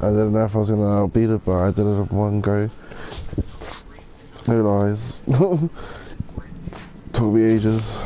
I didn't know if I was gonna beat it, but I did it in one go. No lies. Took me ages.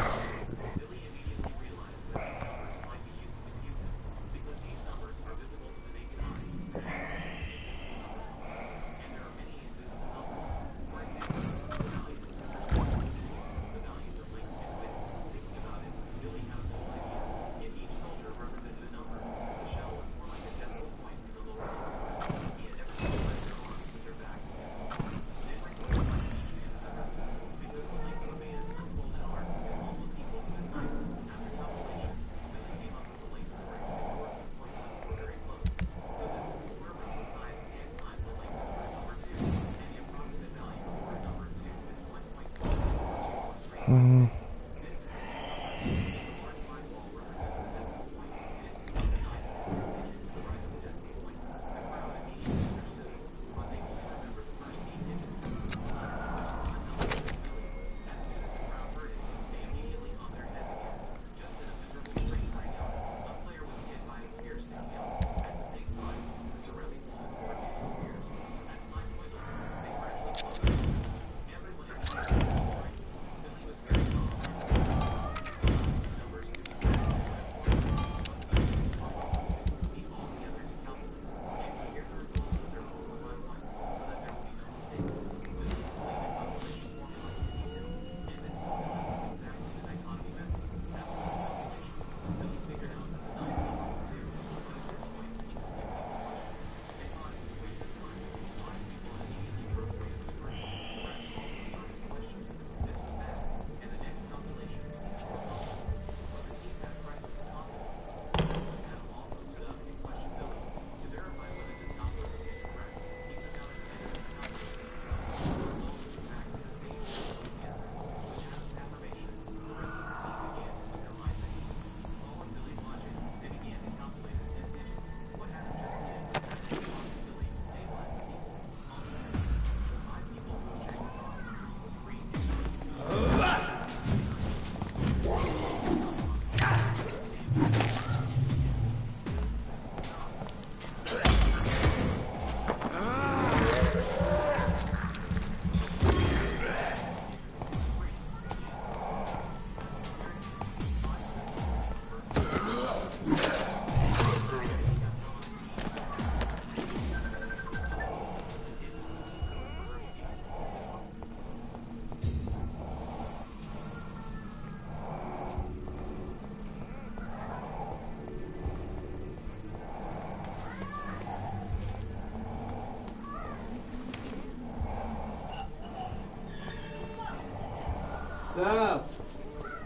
What's up?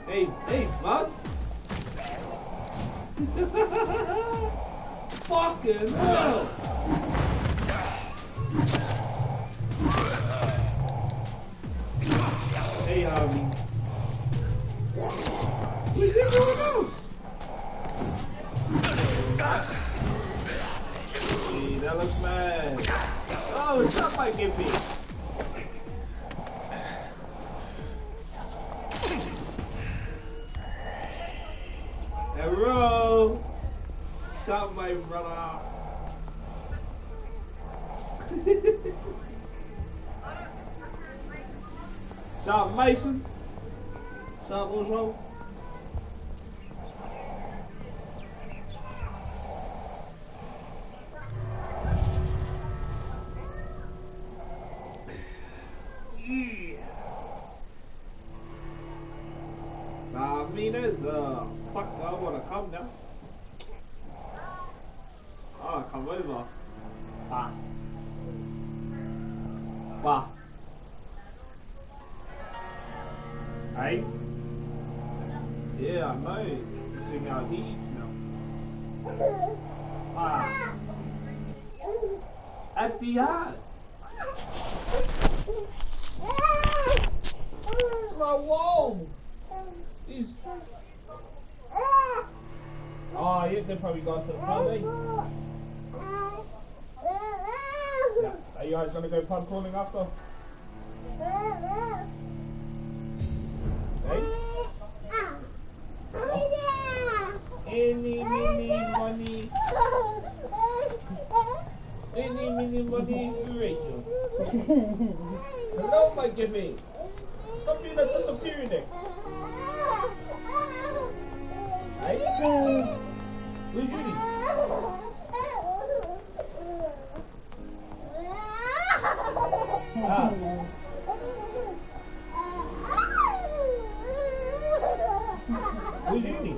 Hey, bud. Fucking hell. Hey, Jamin. What's going on? Hey, that looks mad. Oh, what's up, my gimpy? Hello. What's up, my brother? What's up, Mason? What's up, Ojo? Jamin is fuck, I wanna come now. Oh, come over. Ah. Wow. Hey? Yeah, I know. You see how he eats now. Ah. At the eye. Slow, whoa. He's... Oh, yeah, they probably gone to the pub, eh? Yeah. Are you guys gonna go pub crawling after? Hey? Any, mini, money. everybody to Rachel. Hello, my Jamin. Stop being a disappearing there. Hey? Who's Judy? Ah. Who's Judy?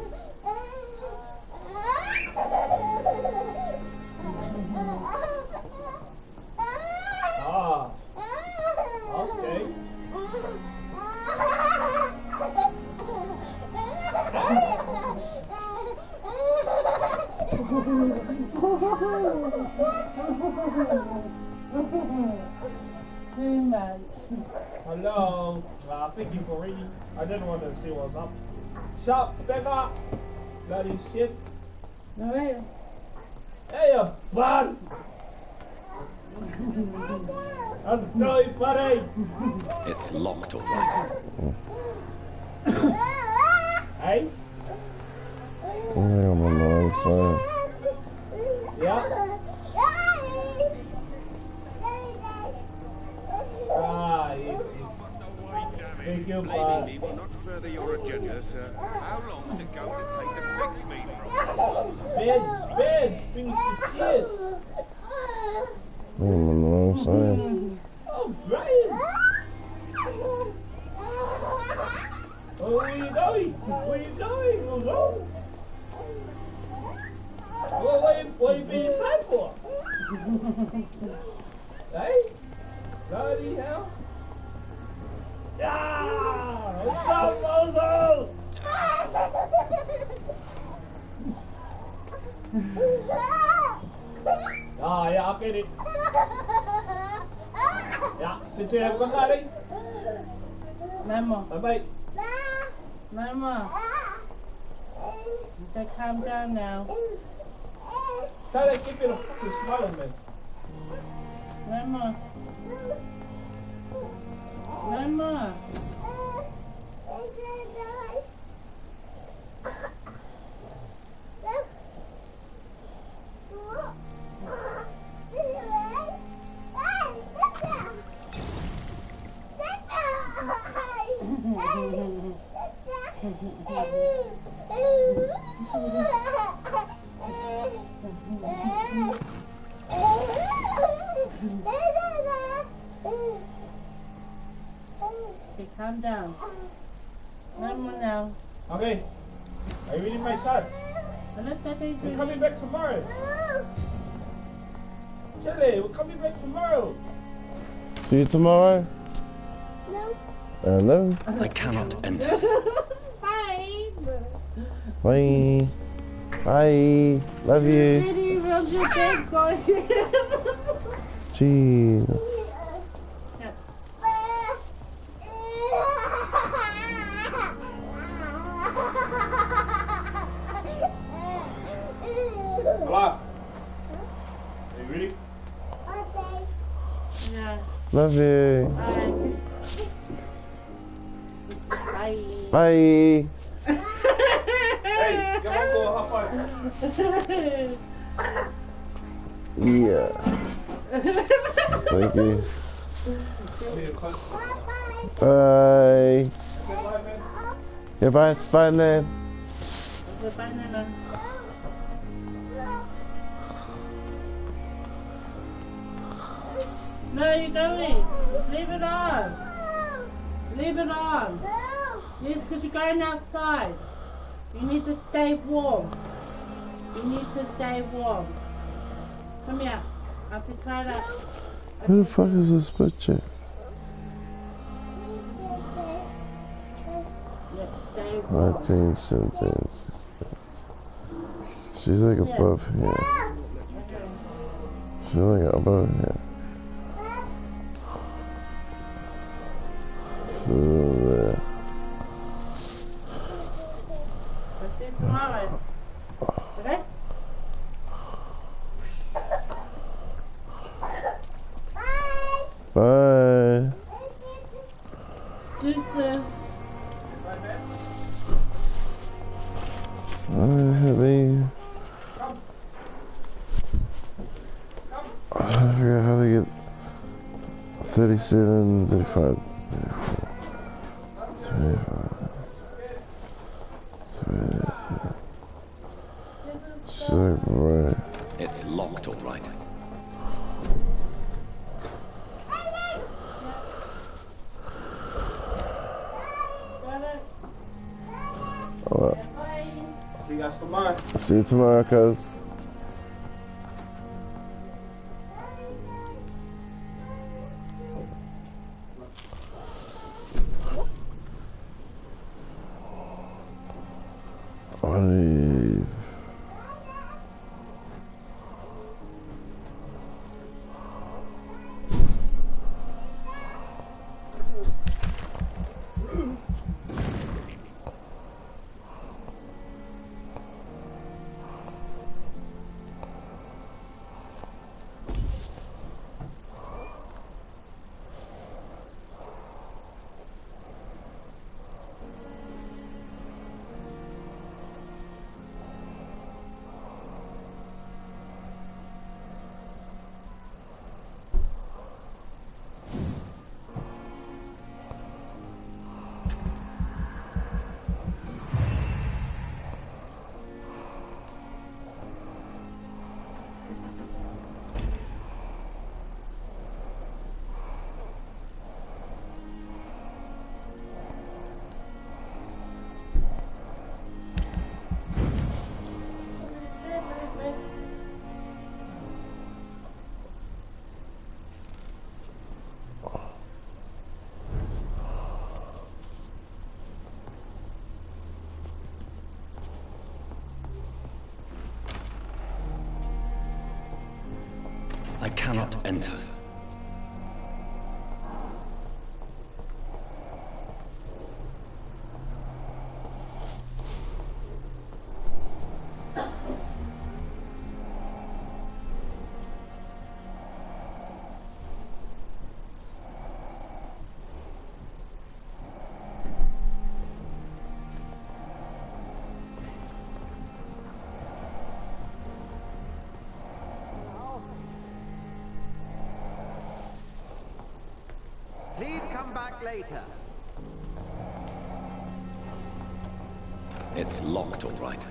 Ah. Okay. Too much. Hello. Thank you for reading. I didn't want to see what's up. Shut back up. Bloody shit. Alright. Hey, you bud. Let's go, buddy. It's locked, all right. Hey? I'm on the wrong side. Yeah? Ah, yes. Thank you, bud. Maybe will not further your agenda, sir. How long is it going to take to fix me from? Bed. Finish the stairs. I'm on the wrong side. Oh, Brian. Oh, where you going? Where you going? Hello? What are you being inside for? Hey? Bloody hell. Yeah! What's up, Mozo? Ah, yeah, I'll get it. Yeah, since you have a good night, Mama. bye-bye. Mama. You gotta calm down now. Tell that kid to fucking smile, man. Mama. Mama. Okay, calm down. Mama now. Okay. Are you reading my son? Let Daddy We're do coming back tomorrow. Chile, we're coming back tomorrow. See you tomorrow? No. Hello? I cannot enter. Bye. Bye. Bye. Love you. Daddy, rub your bed, boy. Jeez. Hello? Are you ready? Yeah. Love you. Bye. Bye. Hey, come on, go high five. Yeah. Thank you. Bye. Goodbye, man. Goodbye, Spider-Man. The banana. No, you're going. Leave it on. Leave it on. Yes, because you're going outside. You need to stay warm. You need to stay warm. Come here. I have to tie that. Who the fuck is this picture? Yeah, stay warm. 19, 17. She's like above here. She's like above here. So there. Let's see you tomorrow. Okay? Bye. Deuces. I forgot how to get 37, 35, 35, so, right. It's locked, all right. Alright. See you guys tomorrow. See you tomorrow, cuz. Olive. I cannot enter. Please come back later. It's locked, all right.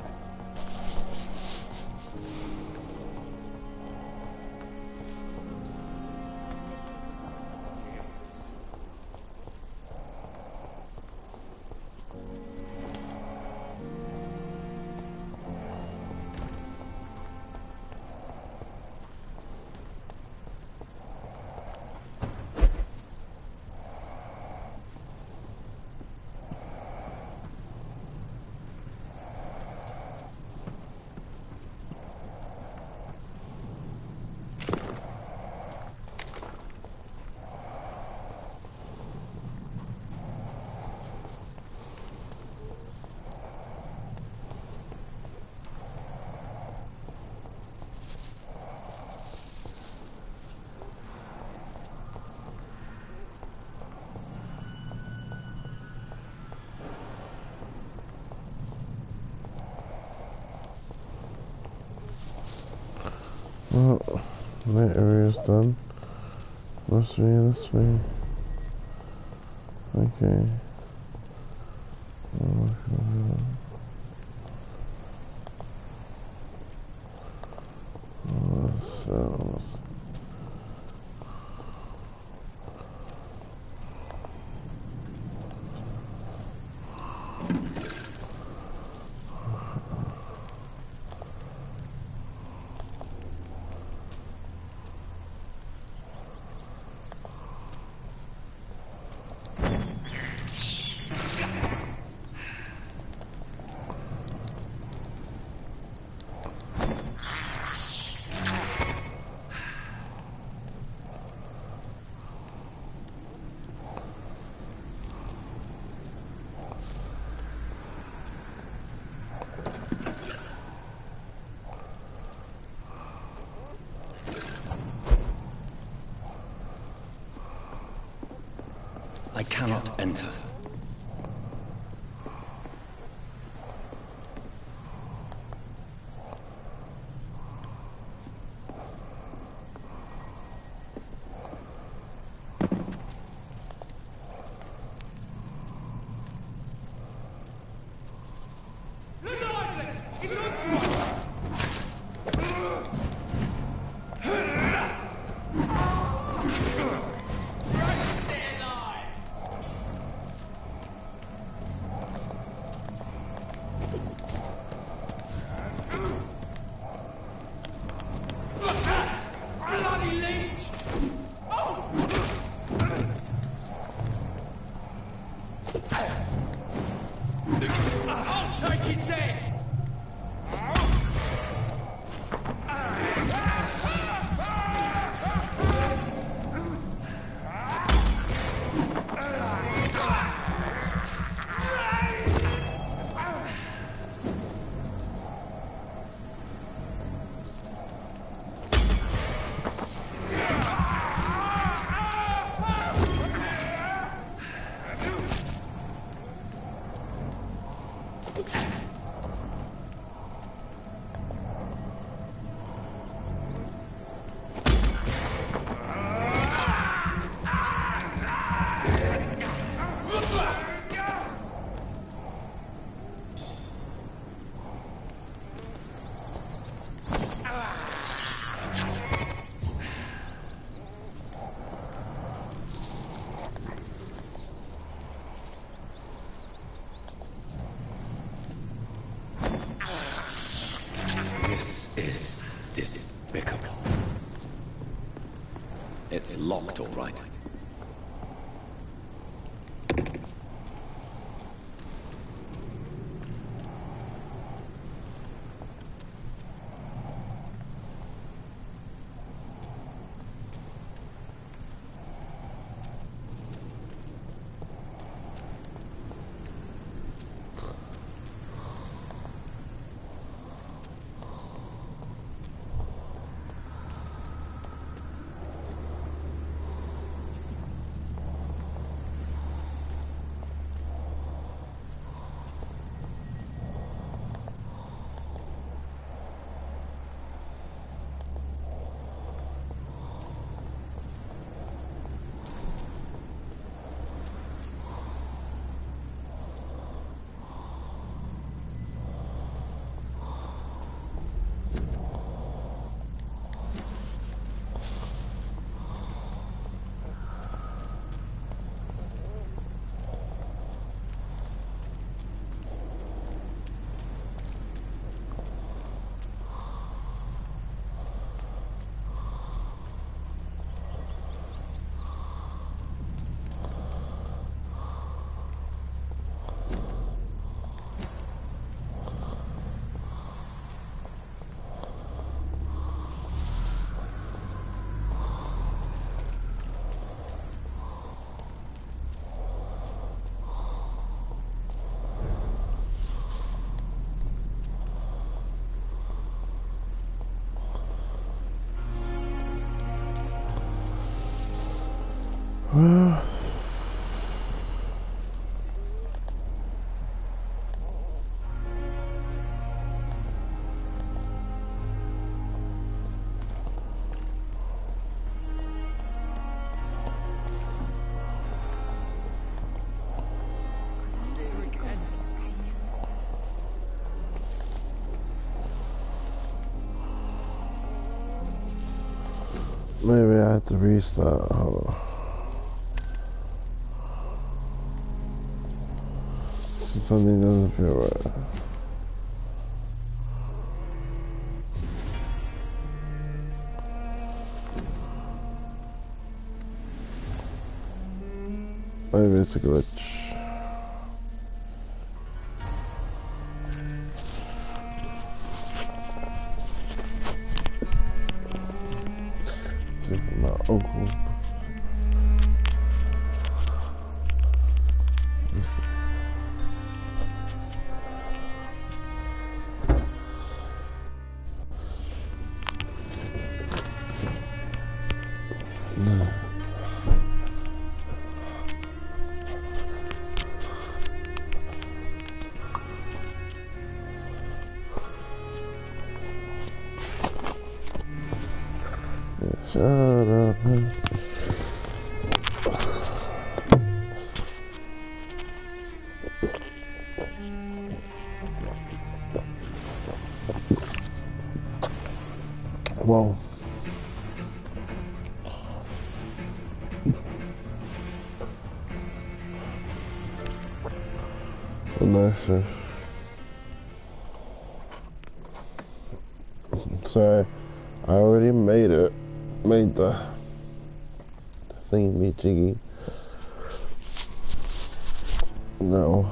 Well, that area's done. Must be this way. Okay. Cells. I cannot enter. It's locked, all right. Maybe I have to restart. Hold on. Something doesn't feel right. Maybe it's a glitch. My uncle. Shut up, man. Whoa. Nice. So, I already made it. Made the thingy jiggy. No.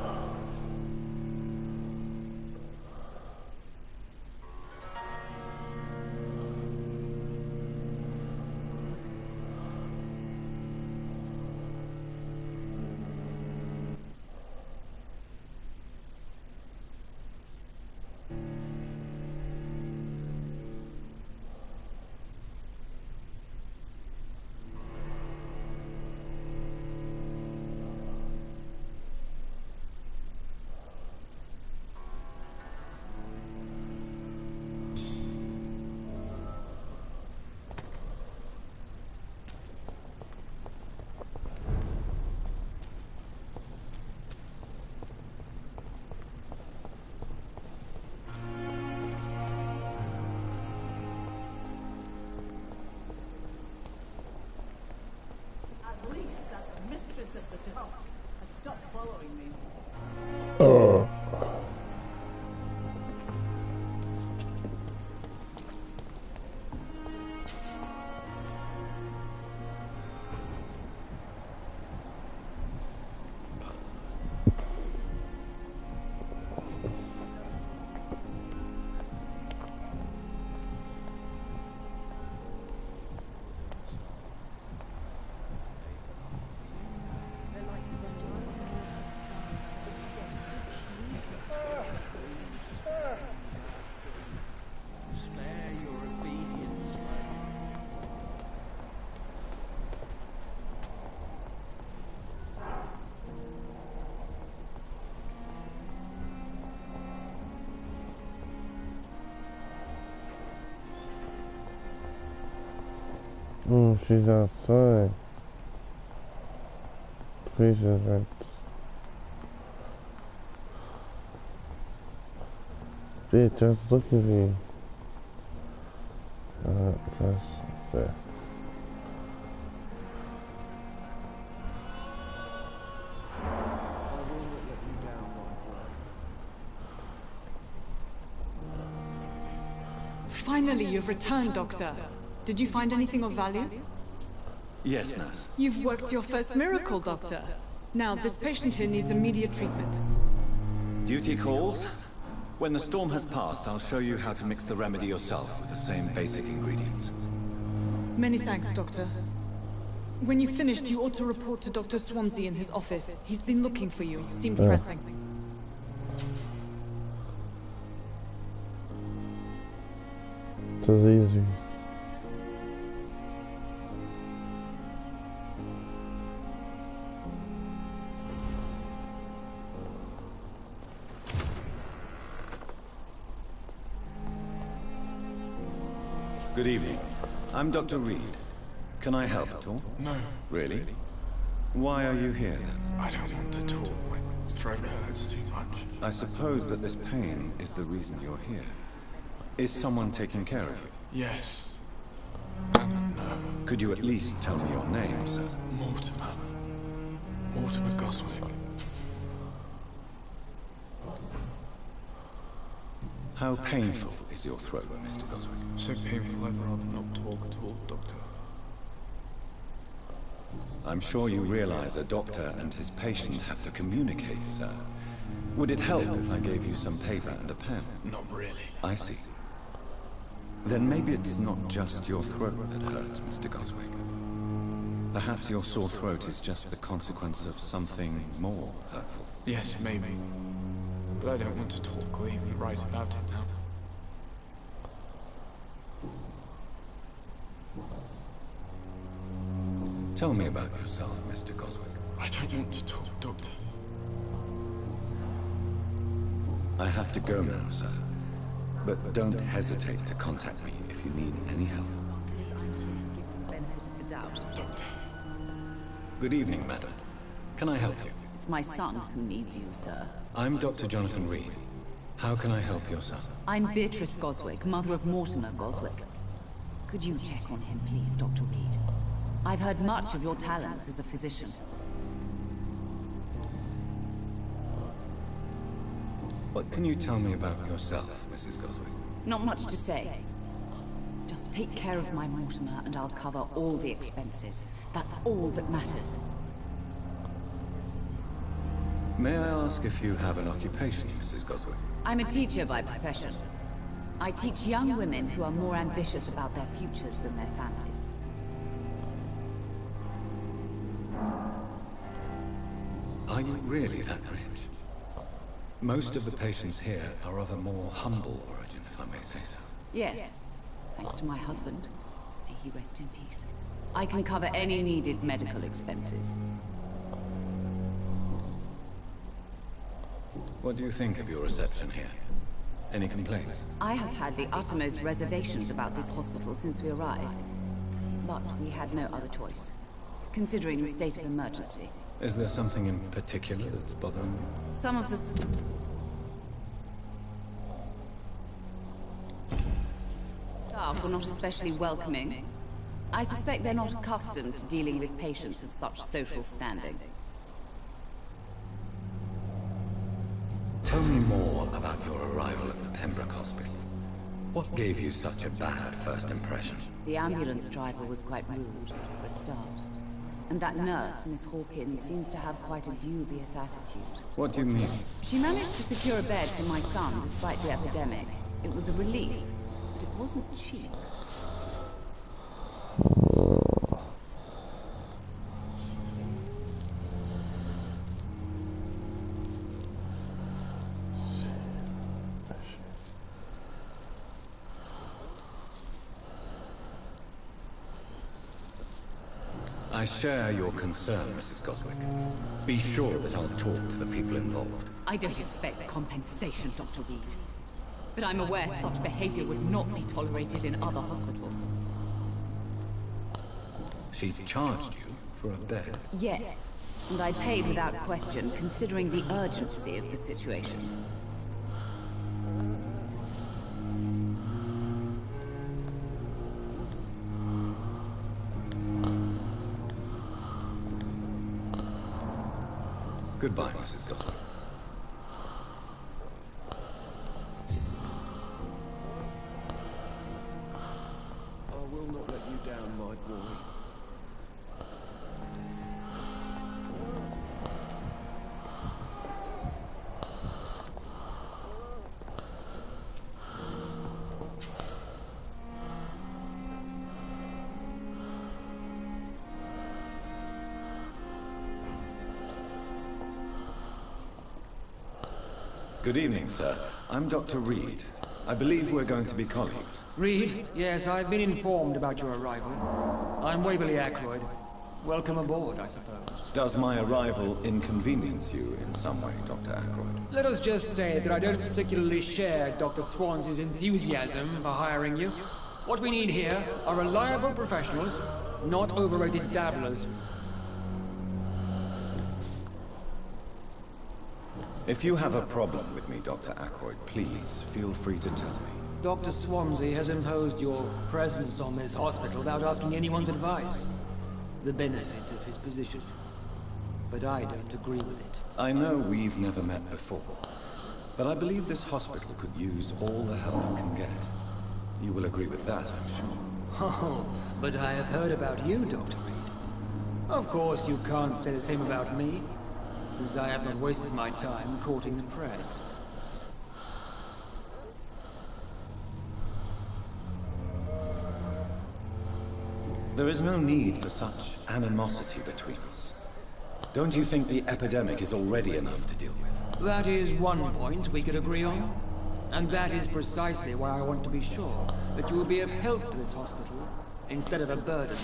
She's outside. Patient's right. Bitch, I was looking for you. Press there. Finally, you've returned, Doctor. Did you find anything of value? Yes, nurse. You've worked your first miracle, Doctor. Now, this patient here needs immediate treatment. Duty calls. When the storm has passed, I'll show you how to mix the remedy yourself with the same basic ingredients. Many thanks, Doctor. When you've finished, you ought to report to Dr. Swansea in his office. He's been looking for you. Seemed pressing. It's as easy. Good evening. I'm Dr. Reed. Can I help at all? No. Really? Why are you here then? I don't want to talk. My throat hurts too much. I suppose that this pain is the reason you're here. Is someone taking care of you? Yes. And no. Could you at least tell me your name, sir? Mortimer. Mortimer Goswick. How painful is your throat, Mr. Goswick? So painful I'd rather not talk at all, Doctor. I'm sure you realize a doctor and his patient have to communicate, sir. Would it help if I gave you some paper and a pen? Not really. I see. Then maybe it's not just your throat that hurts, Mr. Goswick. Perhaps your sore throat is just the consequence of something more hurtful. Yes, maybe. But I don't want to talk or even write about it now. Tell me about yourself, Mr. Goswick. I don't want to talk, Doctor. I have to go now, sir. But don't hesitate to contact me if you need any help. Benefit of the doubt. Doctor. Good evening, madam. Can I help you? It's my son who needs you, sir. I'm Dr. Jonathan Reed. How can I help your son? I'm Beatrice Goswick, mother of Mortimer Goswick. Could you check on him, please, Dr. Reed? I've heard much of your talents as a physician. What can you tell me about yourself, Mrs. Goswick? Not much to say. Just take care of my Mortimer and I'll cover all the expenses. That's all that matters. May I ask if you have an occupation, Mrs. Goswick? I'm a teacher by profession. I teach young women who are more ambitious about their futures than their families. Are you really that rich? Most of the patients here are of a more humble origin, if I may say so. Yes, thanks to my husband. May he rest in peace. I can cover any needed medical expenses. What do you think of your reception here? Any complaints? I have had the uttermost reservations about this hospital since we arrived. But we had no other choice, considering the state of emergency. Is there something in particular that's bothering you? Some of the staff were not especially welcoming. I suspect they're not accustomed to dealing with patients of such social standing. Tell me more about your arrival at the Pembroke Hospital. What gave you such a bad first impression? The ambulance driver was quite rude, for a start. And that nurse, Miss Hawkins, seems to have quite a dubious attitude. What do you mean? She managed to secure a bed for my son despite the epidemic. It was a relief, but it wasn't cheap. I share your concern, Mrs. Goswick. Be sure that I'll talk to the people involved. I don't expect compensation, Dr. Reed. But I'm aware such behavior would not be tolerated in other hospitals. She charged you for a bed. Yes, and I paid without question, considering the urgency of the situation. Goodbye, Mrs. Goswell. I will not let you down, my boy. Good evening, sir. I'm Dr. Reed. I believe we're going to be colleagues. Reed? Yes, I've been informed about your arrival. I'm Waverly Ackroyd. Welcome aboard, I suppose. Does my arrival inconvenience you in some way, Dr. Ackroyd? Let us just say that I don't particularly share Dr. Swansey's enthusiasm for hiring you. What we need here are reliable professionals, not overrated dabblers. If you have a problem with me, Dr. Ackroyd, please feel free to tell me. Dr. Swansey has imposed your presence on this hospital without asking anyone's advice. The benefit of his position. But I don't agree with it. I know we've never met before, but I believe this hospital could use all the help it can get. You will agree with that, I'm sure. Oh, but I have heard about you, Dr. Reed. Of course, you can't say the same about me, since I have not wasted my time courting the press. There is no need for such animosity between us. Don't you think the epidemic is already enough to deal with? That is one point we could agree on. And that is precisely why I want to be sure that you will be of help to this hospital, instead of a burden.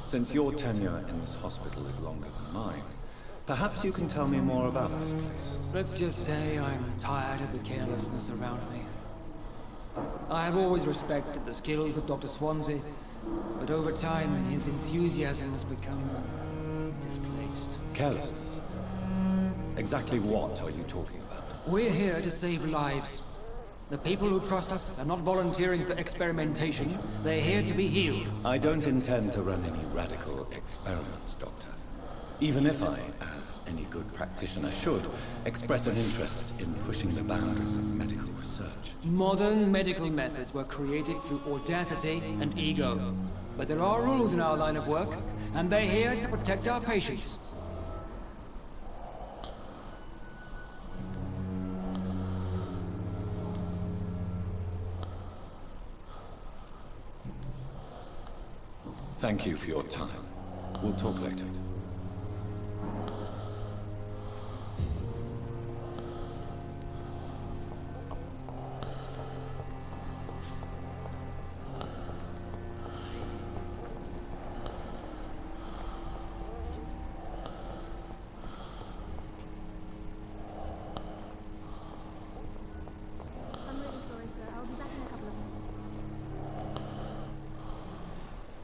Since your tenure in this hospital is longer than mine, perhaps you can tell me more about this place. Let's just say I'm tired of the carelessness around me. I have always respected the skills of Dr. Swansey, but over time his enthusiasm has become displaced. Carelessness? Exactly what are you talking about? We're here to save lives. The people who trust us are not volunteering for experimentation. They're here to be healed. I don't intend to run any radical experiments, Doctor. Even if I, as any good practitioner should, express an interest in pushing the boundaries of medical research. Modern medical methods were created through audacity and ego. But there are rules in our line of work, and they're here to protect our patients. Thank you for your time. We'll talk later.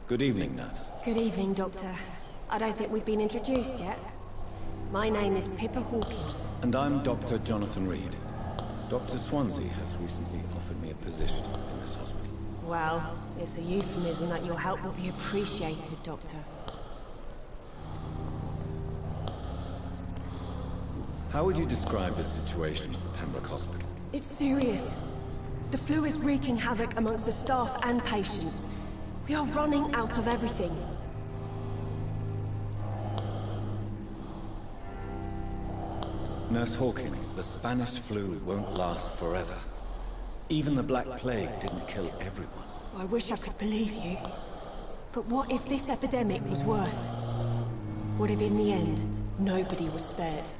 Good evening, nurse. Good evening, Doctor. I don't think we've been introduced yet. My name is Pippa Hawkins. And I'm Dr. Jonathan Reed. Dr. Swansey has recently offered me a position in this hospital. Well, it's a euphemism that your help will be appreciated, Doctor. How would you describe the situation at the Pembroke Hospital? It's serious. The flu is wreaking havoc amongst the staff and patients. We are running out of everything. Nurse Hawkins, the Spanish flu won't last forever. Even the Black Plague didn't kill everyone. I wish I could believe you. But what if this epidemic was worse? What if in the end, nobody was spared?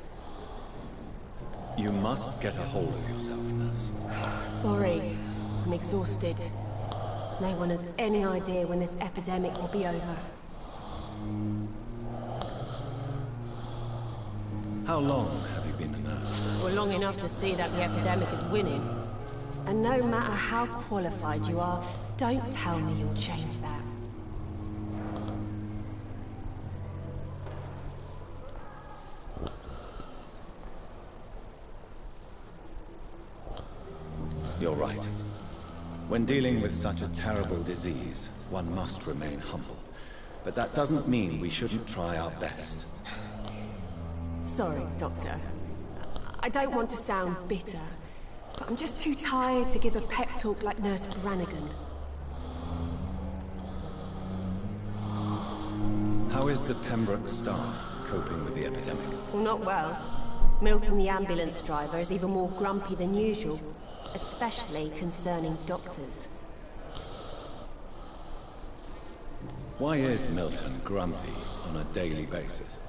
You must get a hold of yourself, nurse. Sorry, I'm exhausted. No one has any idea when this epidemic will be over. How long have you been a nurse? Well, long enough to see that the epidemic is winning. And no matter how qualified you are, don't tell me you'll change that. You're right. When dealing with such a terrible disease, one must remain humble. But that doesn't mean we shouldn't try our best. Sorry, Doctor. I don't want to sound bitter, but I'm just too tired to give a pep talk like Nurse Brannigan. How is the Pembroke staff coping with the epidemic? Well, not well. Milton, the ambulance driver, is even more grumpy than usual, especially concerning doctors. Why is Milton grumpy on a daily basis?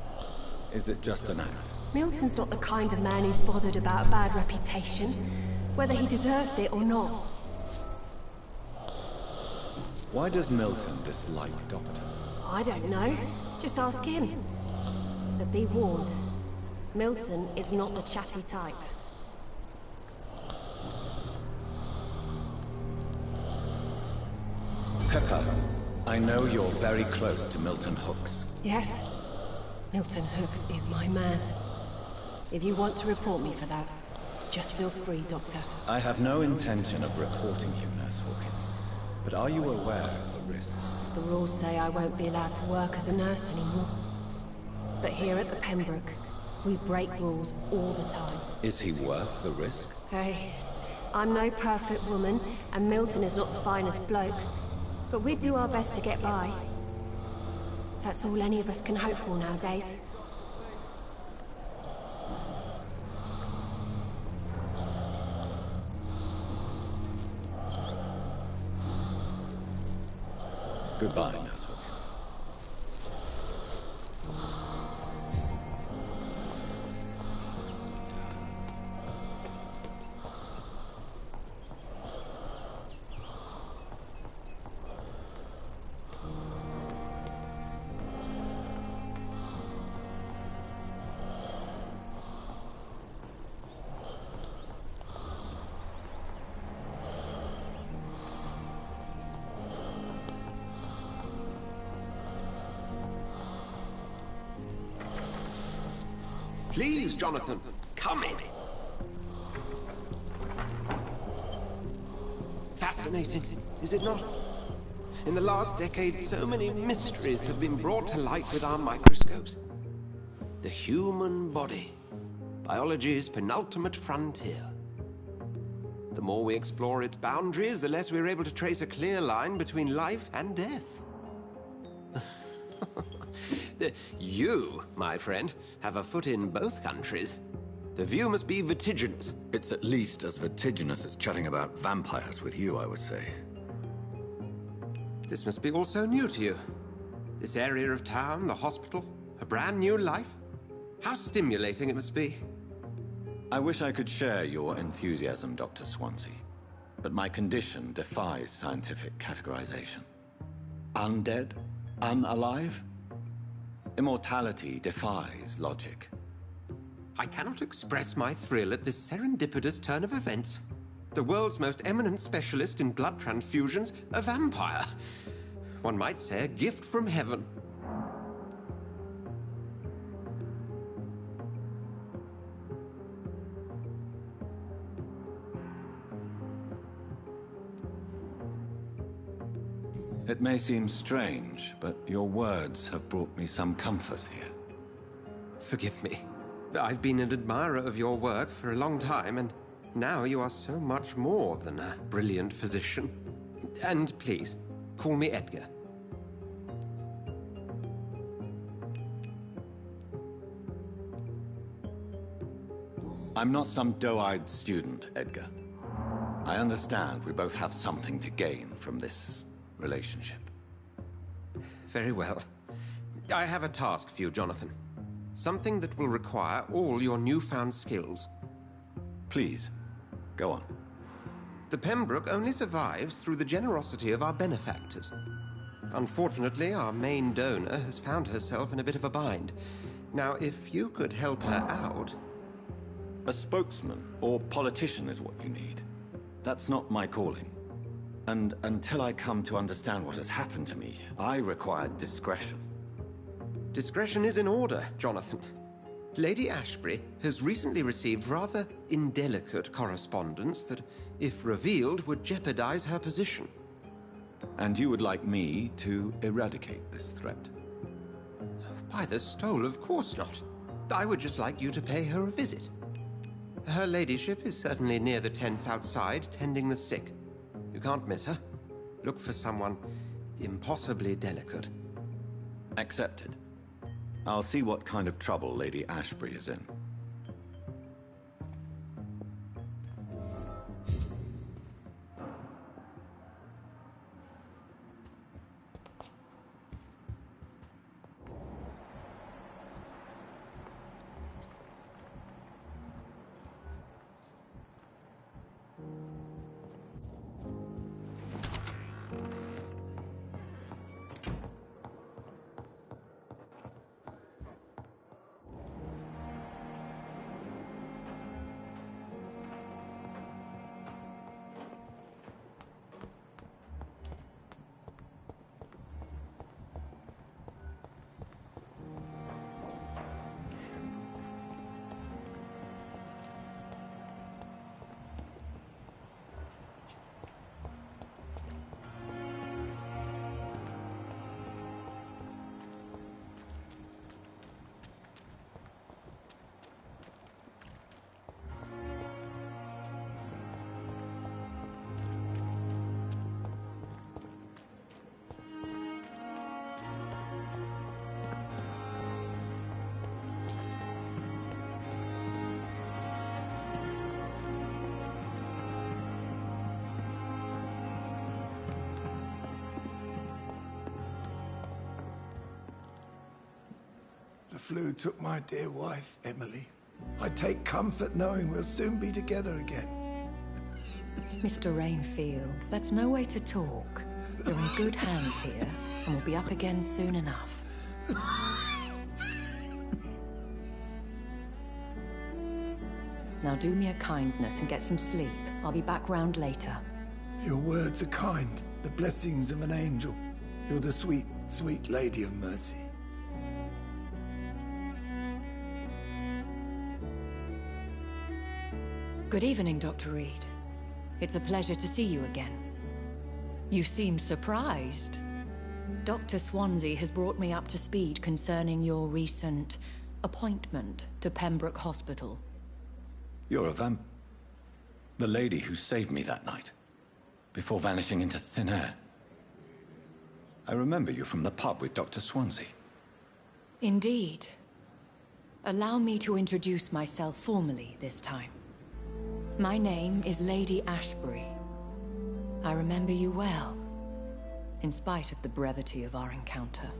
Is it just an act? Milton's not the kind of man who's bothered about a bad reputation, whether he deserved it or not. Why does Milton dislike doctors? I don't know. Just ask him. But be warned, Milton is not the chatty type. Pepper, I know you're very close to Milton Hooks. Yes, Milton Hooks is my man. If you want to report me for that, just feel free, Doctor. I have no intention of reporting you, Nurse Hawkins. But are you aware of the risks? The rules say I won't be allowed to work as a nurse anymore. But here at the Pembroke, we break rules all the time. Is he worth the risk? Hey, I'm no perfect woman, and Milton is not the finest bloke. But we do our best to get by. That's all any of us can hope for nowadays. Goodbye, Nurse Hawkins. Please, Jonathan, come in. Fascinating, is it not? In the last decade, so many mysteries have been brought to light with our microscopes. The human body, biology's penultimate frontier. The more we explore its boundaries, the less we're able to trace a clear line between life and death. You, my friend, have a foot in both countries. The view must be vertiginous. It's at least as vertiginous as chatting about vampires with you, I would say. This must be all so new to you. This area of town, the hospital, a brand new life. How stimulating it must be. I wish I could share your enthusiasm, Dr. Swansea. But my condition defies scientific categorization. Undead? Unalive? Immortality defies logic. I cannot express my thrill at this serendipitous turn of events. The world's most eminent specialist in blood transfusions, a vampire. One might say a gift from heaven. It may seem strange, but your words have brought me some comfort here. Forgive me. I've been an admirer of your work for a long time, and now you are so much more than a brilliant physician. And please, call me Edgar. I'm not some doe-eyed student, Edgar. I understand we both have something to gain from this relationship. Very well. I have a task for you, Jonathan. Something that will require all your newfound skills. Please, go on. The Pembroke only survives through the generosity of our benefactors. Unfortunately, our main donor has found herself in a bit of a bind. Now, if you could help her out... A spokesman or politician is what you need. That's not my calling. And until I come to understand what has happened to me, I require discretion. Discretion is in order, Jonathan. Lady Ashbury has recently received rather indelicate correspondence that, if revealed, would jeopardize her position. And you would like me to eradicate this threat? By the stole, of course not. I would just like you to pay her a visit. Her ladyship is certainly near the tents outside, tending the sick. You can't miss her. Look for someone impossibly delicate. Accepted. I'll see what kind of trouble Lady Ashbury is in. The flu took my dear wife, Emily. I take comfort knowing we'll soon be together again. Mr. Rainfield, that's no way to talk. You're in good hands here, and we'll be up again soon enough. Now do me a kindness and get some sleep. I'll be back round later. Your words are kind, the blessings of an angel. You're the sweet, sweet Lady of Mercy. Good evening, Dr. Reed. It's a pleasure to see you again. You seem surprised. Dr. Swansea has brought me up to speed concerning your recent appointment to Pembroke Hospital. You're a the lady who saved me that night, before vanishing into thin air. I remember you from the pub with Dr. Swansea. Indeed. Allow me to introduce myself formally this time. My name is Lady Ashbury. I remember you well, in spite of the brevity of our encounter.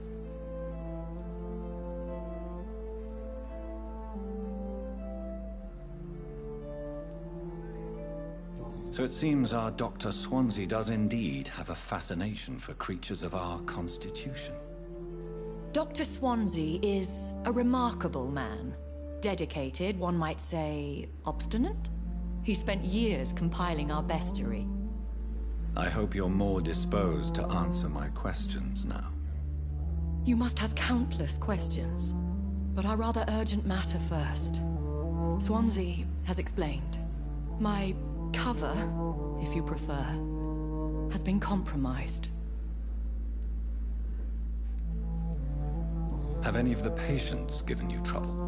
So it seems our Dr. Swansea does indeed have a fascination for creatures of our constitution. Dr. Swansea is a remarkable man. Dedicated, one might say, obstinate? He spent years compiling our bestiary. I hope you're more disposed to answer my questions now. You must have countless questions, but our rather urgent matter first. Swansea has explained. My cover, if you prefer, has been compromised. Have any of the patients given you trouble?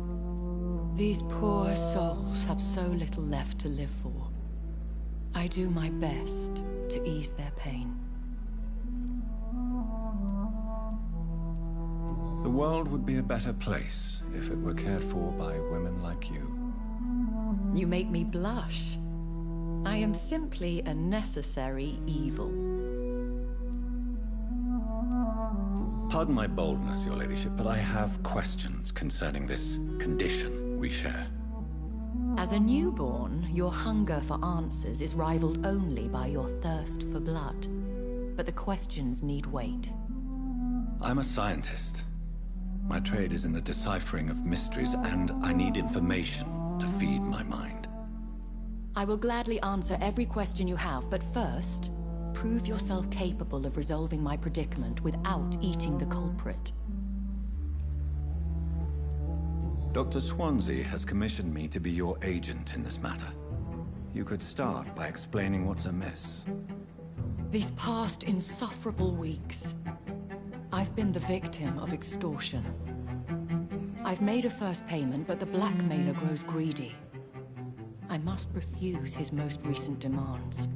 These poor souls have so little left to live for. I do my best to ease their pain. The world would be a better place if it were cared for by women like you. You make me blush. I am simply a necessary evil. Pardon my boldness, Your Ladyship, but I have questions concerning this condition we share. As a newborn, your hunger for answers is rivaled only by your thirst for blood. But the questions need weight. I'm a scientist. My trade is in the deciphering of mysteries, and I need information to feed my mind. I will gladly answer every question you have, but first, prove yourself capable of resolving my predicament without eating the culprit. Dr. Swansea has commissioned me to be your agent in this matter. You could start by explaining what's amiss. These past insufferable weeks, I've been the victim of extortion. I've made a first payment, but the blackmailer grows greedy. I must refuse his most recent demands.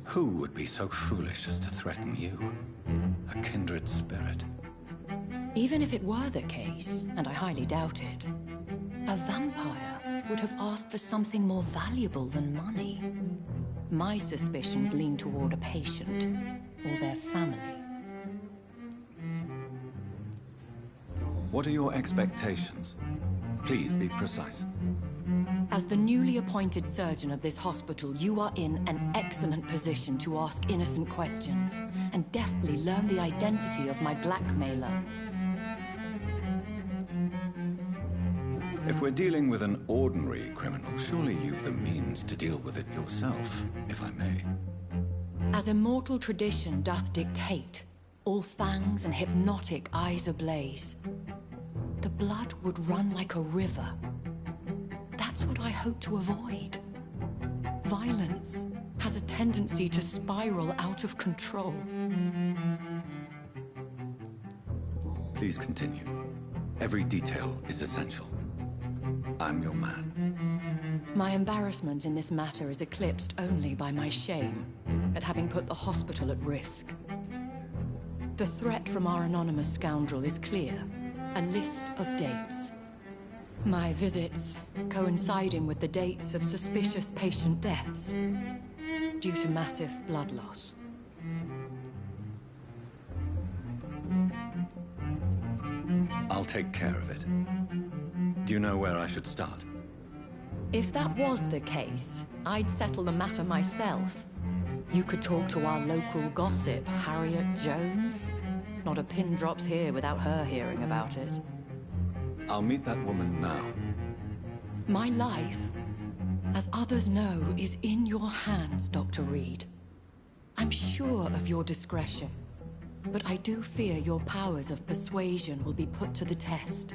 Who would be so foolish as to threaten you? A kindred spirit. Even if it were the case, and I highly doubt it, a vampire would have asked for something more valuable than money. My suspicions lean toward a patient, or their family. What are your expectations? Please be precise. As the newly appointed surgeon of this hospital, you are in an excellent position to ask innocent questions, and deftly learn the identity of my blackmailer. If we're dealing with an ordinary criminal, surely you've the means to deal with it yourself, if I may. As immortal tradition doth dictate, all fangs and hypnotic eyes ablaze. The blood would run like a river. That's what I hope to avoid. Violence has a tendency to spiral out of control. Please continue. Every detail is essential. I'm your man. My embarrassment in this matter is eclipsed only by my shame at having put the hospital at risk. The threat from our anonymous scoundrel is clear. A list of dates. My visits coinciding with the dates of suspicious patient deaths due to massive blood loss. I'll take care of it. Do you know where I should start? If that was the case, I'd settle the matter myself. You could talk to our local gossip, Harriet Jones. Not a pin drops here without her hearing about it. I'll meet that woman now. My life, as others know, is in your hands, Dr. Reed. I'm sure of your discretion, but I do fear your powers of persuasion will be put to the test.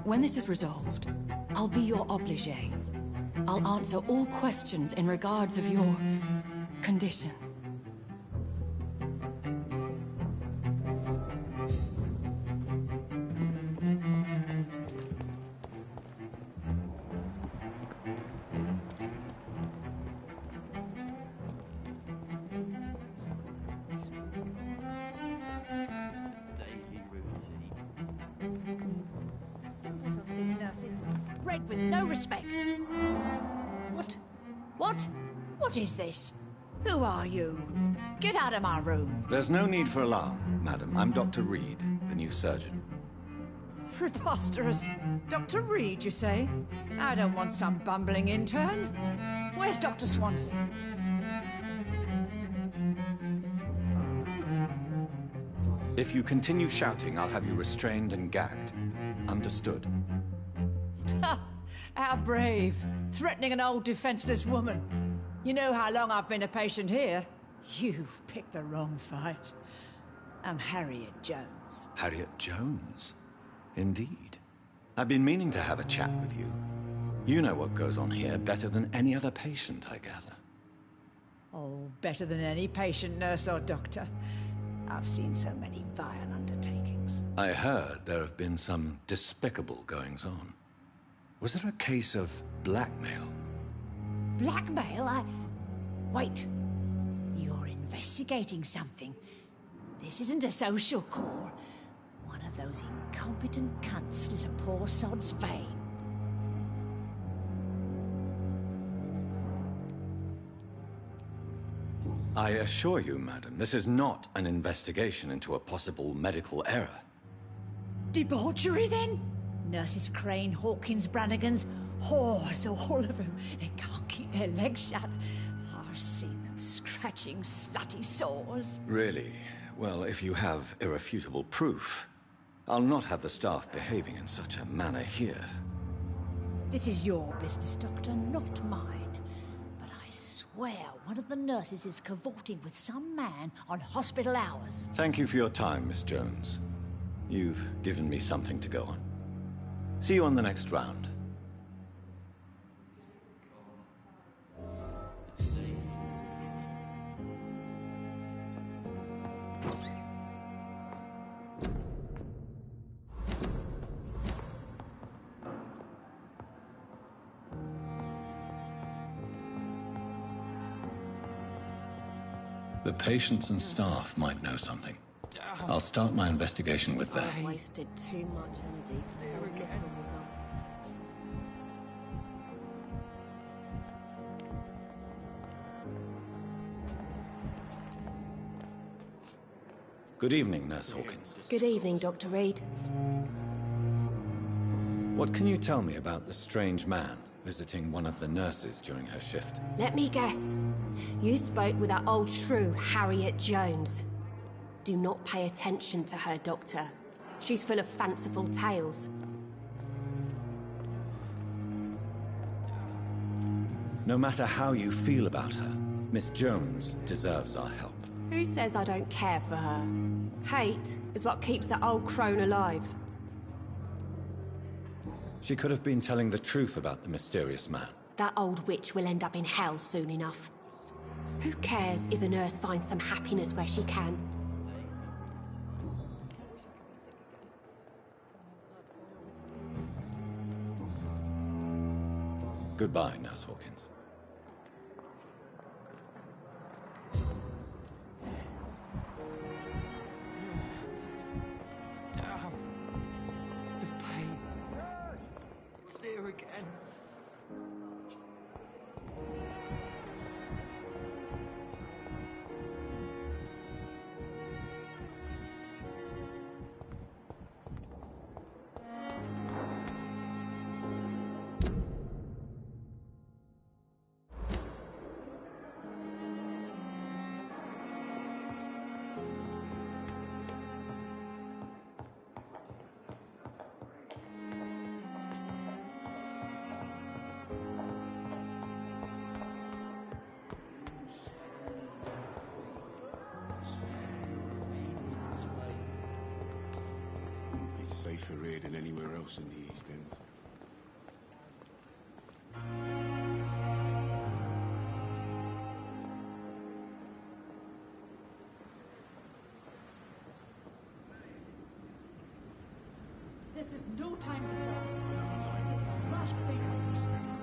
When this is resolved, I'll be your obligé. I'll answer all questions in regards of your condition. Bred with no respect. What is this? Who are you? Get out of my room. There's no need for alarm, madam. I'm Dr. Reed, the new surgeon. Preposterous. Dr. Reed, you say? I don't want some bumbling intern. Where's Dr. Swansea? If you continue shouting, I'll have you restrained and gagged. Understood? How brave. Threatening an old defenseless woman. You know how long I've been a patient here? You've picked the wrong fight. I'm Harriet Jones. Harriet Jones? Indeed. I've been meaning to have a chat with you. You know what goes on here better than any other patient, I gather. Oh, better than any patient, nurse or doctor. I've seen so many vile undertakings. I heard there have been some despicable goings-on. Was there a case of blackmail? Blackmail? Wait. You're investigating something. This isn't a social call. One of those incompetent cunts slit a poor sod's vein. I assure you, madam, this is not an investigation into a possible medical error. Debauchery, then? Nurses Crane, Hawkins, Brannigans, whores, all of them. They can't keep their legs shut. I've seen them scratching slutty sores. Really? Well, if you have irrefutable proof, I'll not have the staff behaving in such a manner here. This is your business, Doctor, not mine. But I swear one of the nurses is cavorting with some man on hospital hours. Thank you for your time, Miss Jones. You've given me something to go on. See you on the next round. The patients and staff might know something. I'll start my investigation with them. I've wasted too much energy for so little result. Good evening, Nurse Hawkins. Good evening, Dr. Reed. What can you tell me about the strange man visiting one of the nurses during her shift? Let me guess. You spoke with that old shrew, Harriet Jones. Do not pay attention to her, Doctor. She's full of fanciful tales. No matter how you feel about her, Miss Jones deserves our help. Who says I don't care for her? Hate is what keeps that old crone alive. She could have been telling the truth about the mysterious man. That old witch will end up in hell soon enough. Who cares if a nurse finds some happiness where she can? Goodbye, Nurse Hawkins. The pain. It's there again. It's safer here than anywhere else in the East End. This is no time for self-pity. It is the last thing our nations need.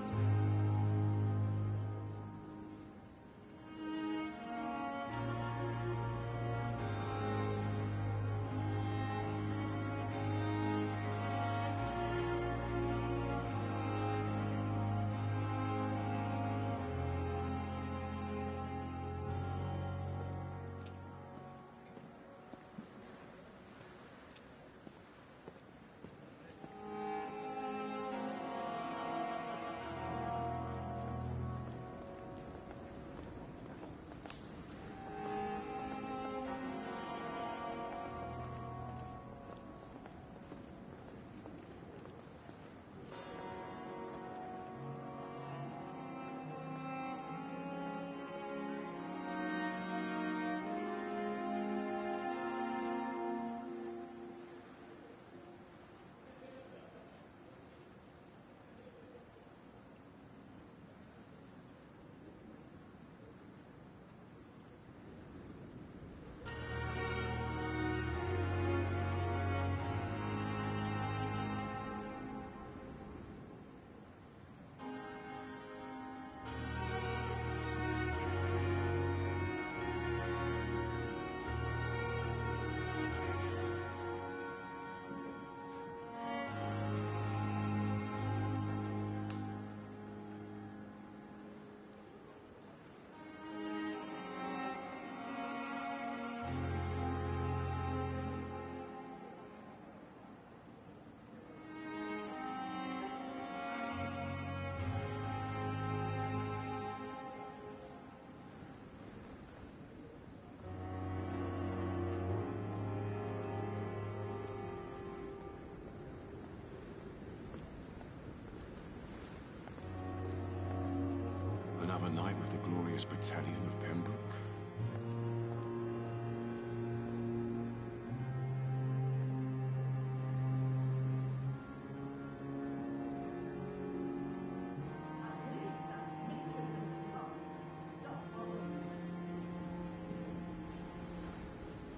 Another night with the glorious battalion of Pembroke.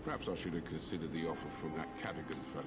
Perhaps I should have considered the offer from that Cadogan fellow.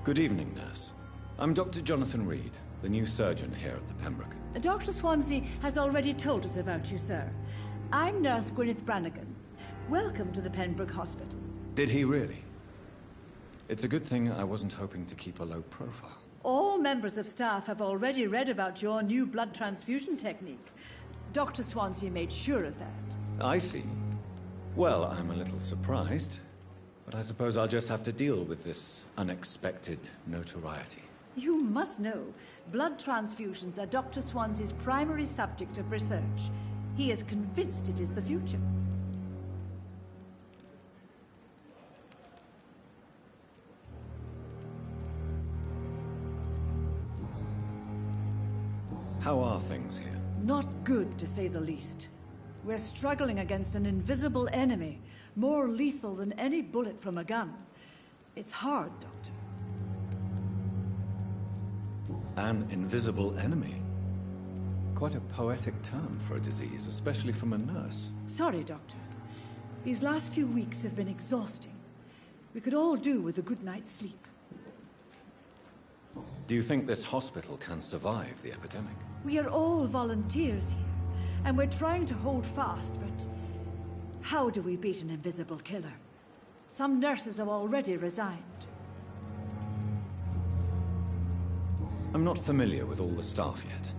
Good evening, nurse. I'm Dr. Jonathan Reed, the new surgeon here at the Pembroke. Dr. Swansea has already told us about you, sir. I'm Nurse Gwyneth Brannigan. Welcome to the Pembroke Hospital. Did he really? It's a good thing I wasn't hoping to keep a low profile. All members of staff have already read about your new blood transfusion technique. Dr. Swansea made sure of that. I see. Well, I'm a little surprised, but I suppose I'll just have to deal with this unexpected notoriety. You must know, blood transfusions are Dr. Swansea's primary subject of research. He is convinced it is the future. How are things here? Not good, to say the least. We're struggling against an invisible enemy, more lethal than any bullet from a gun. It's hard, Doctor. An invisible enemy? Quite a poetic term for a disease, especially from a nurse. Sorry, Doctor. These last few weeks have been exhausting. We could all do with a good night's sleep. Do you think this hospital can survive the epidemic? We are all volunteers here, and we're trying to hold fast, but how do we beat an invisible killer? Some nurses have already resigned. I'm not familiar with all the staff yet.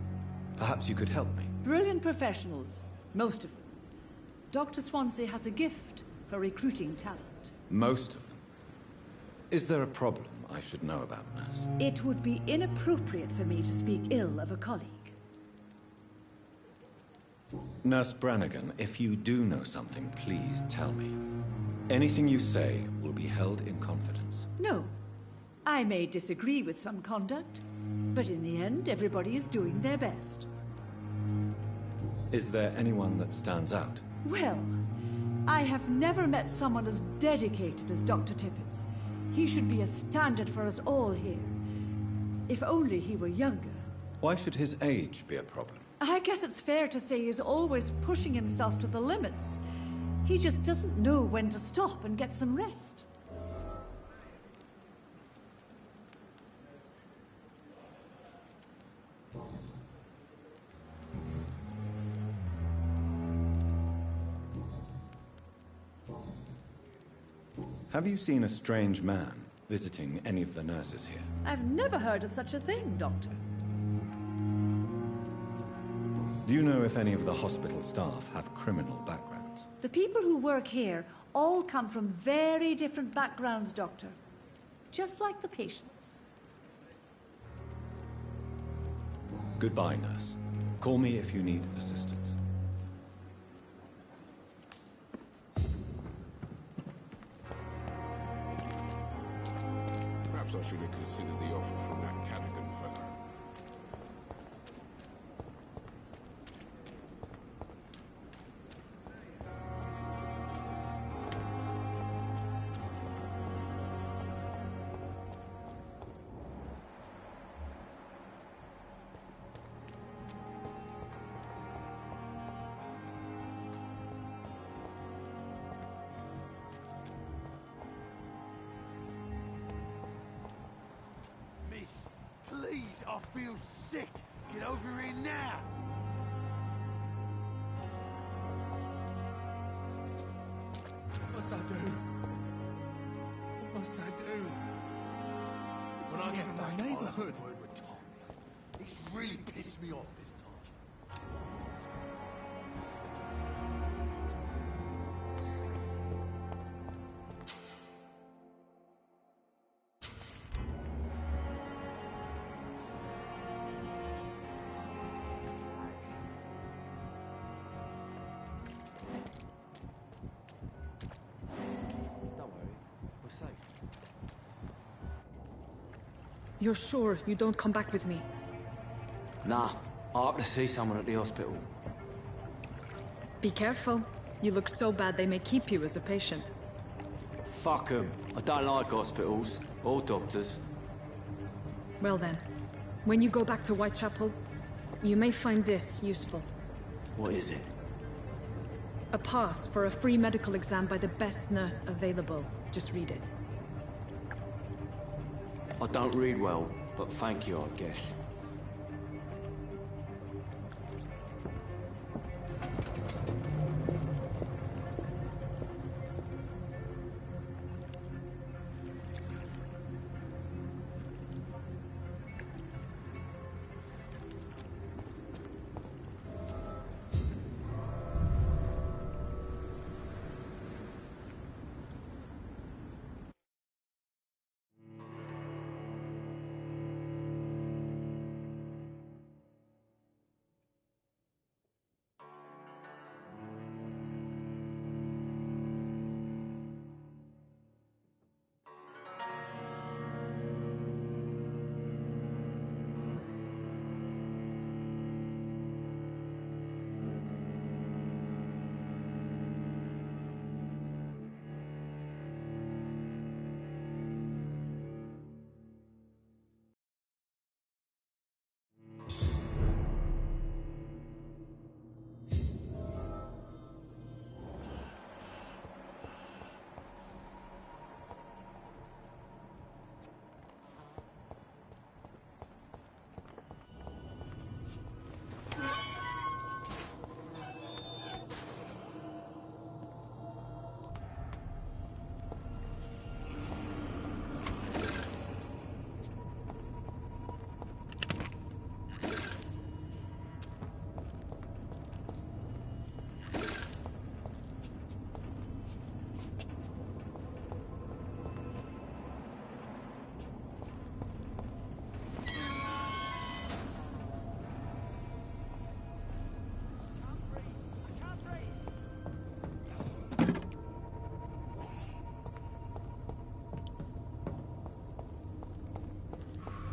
Perhaps you could help me. Brilliant professionals, most of them. Dr. Swansea has a gift for recruiting talent. Most of them? Is there a problem I should know about, nurse? It would be inappropriate for me to speak ill of a colleague. Nurse Brannigan, if you do know something, please tell me. Anything you say will be held in confidence. No. I may disagree with some conduct, but in the end, everybody is doing their best. Is there anyone that stands out? Well, I have never met someone as dedicated as Dr. Tippett. He should be a standard for us all here. If only he were younger. Why should his age be a problem? I guess it's fair to say he's always pushing himself to the limits. He just doesn't know when to stop and get some rest. Have you seen a strange man visiting any of the nurses here? I've never heard of such a thing, Doctor. Do you know if any of the hospital staff have criminal backgrounds? The people who work here all come from very different backgrounds, Doctor. Just like the patients. Goodbye, nurse. Call me if you need assistance. Perhaps I should have considered the offer from that Callaghan fellow. Please, I feel sick. Get over here now. What must I do? What must I do? This When isn't I get even back, my I'll have a neighborhood. word with Tom. He's really pissed me off this time. You're sure you don't come back with me? Nah, I have to see someone at the hospital. Be careful. You look so bad they may keep you as a patient. Fuck 'em. I don't like hospitals or doctors. Well then, when you go back to Whitechapel, you may find this useful. What is it? A pass for a free medical exam by the best nurse available. Just read it. I don't read well, but thank you, I guess.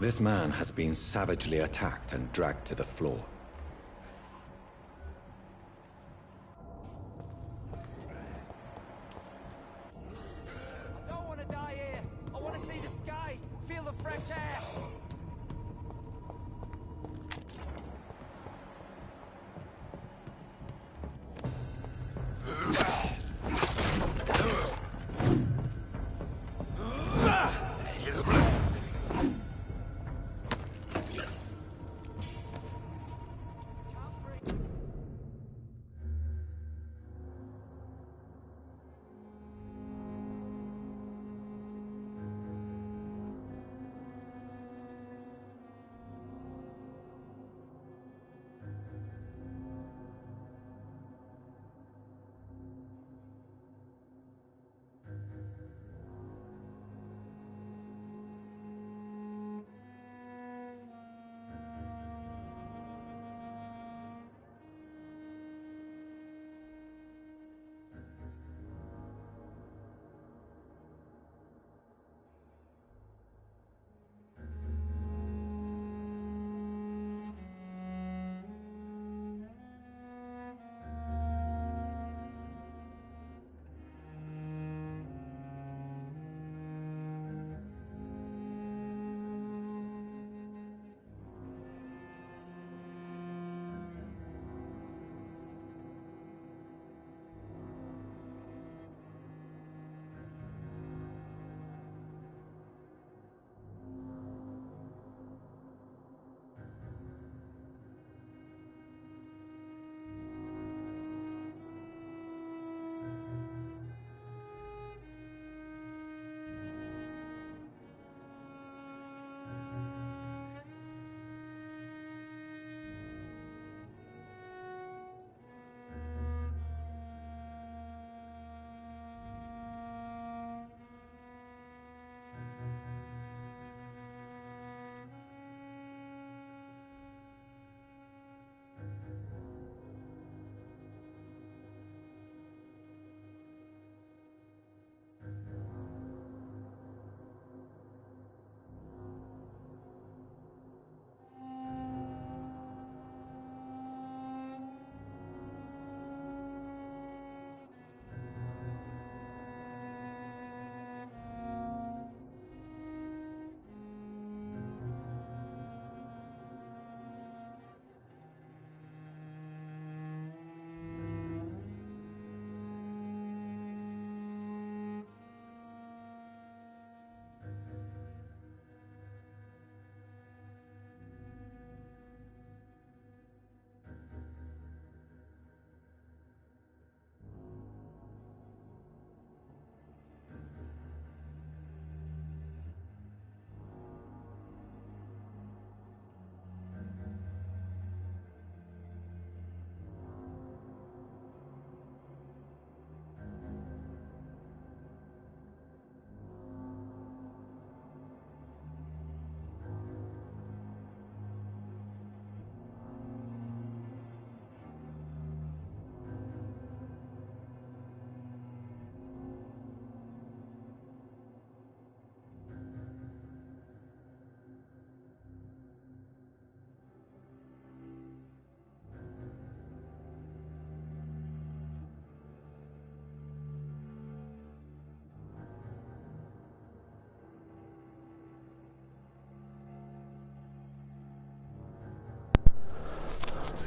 This man has been savagely attacked and dragged to the floor. I don't want to die here. I want to see the sky, feel the fresh air.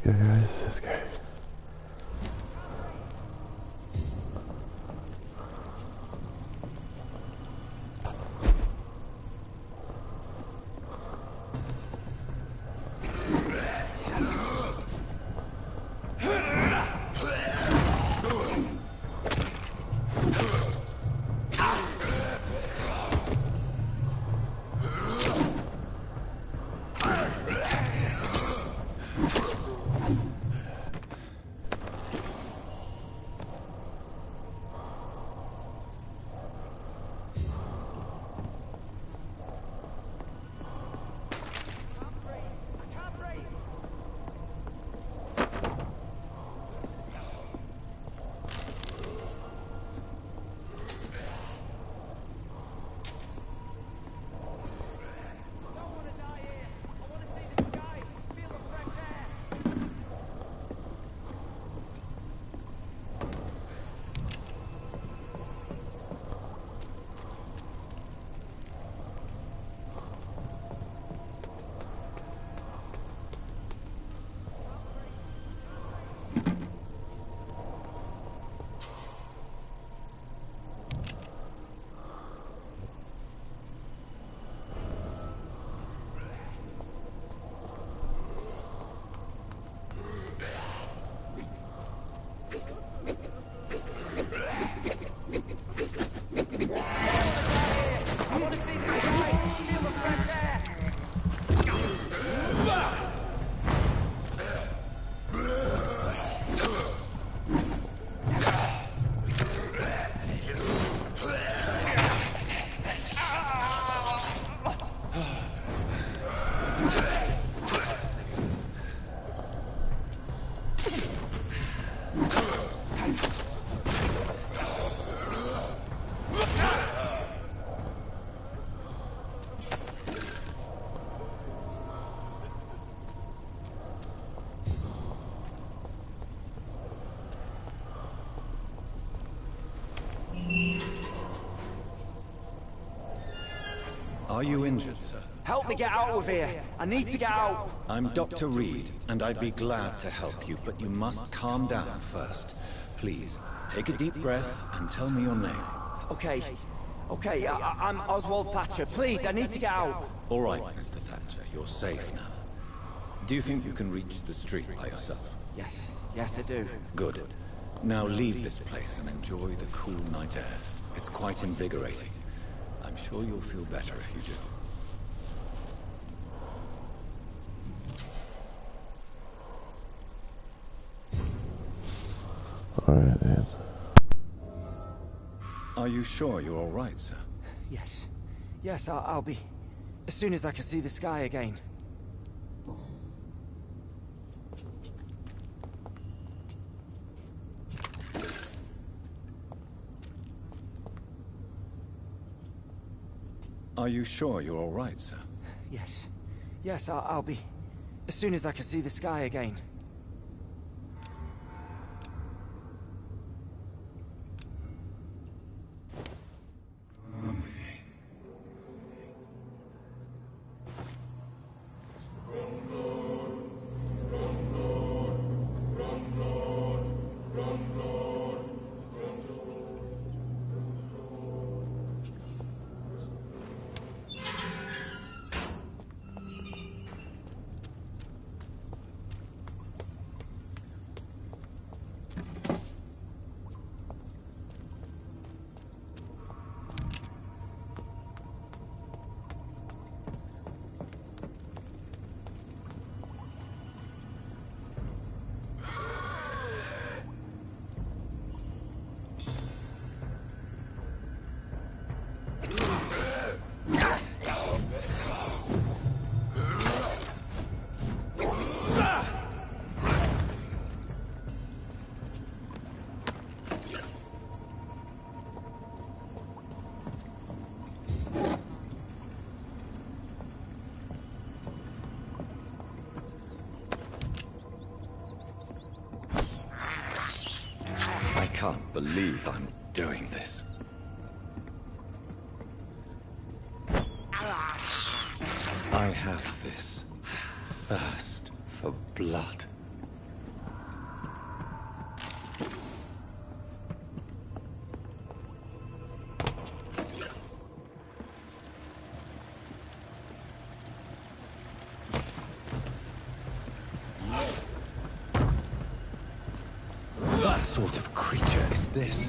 go, guys. Let's go. Are you injured, sir? Help me get out of here. I need to get out. I'm Dr. Reed, and I'd be glad to help you, but you must calm down first. Please, take a deep breath and tell me your name. Okay. Okay, I'm Oswald Thatcher. Please, I need to get out. All right, Mr. Thatcher, you're safe now. Do you think you can reach the street by yourself? Yes. Yes, I do. Good. Now leave this place and enjoy the cool night air. It's quite invigorating. I'm sure you'll feel better if you do. Alright, then. Are you sure you're all right, sir? Yes. Yes, I'll be. As soon as I can see the sky again. Are you sure you're all right, sir? Yes. Yes, I'll be. As soon as I can see the sky again. I can't believe I'm doing this. I have this thirst for blood. sort of creature is this?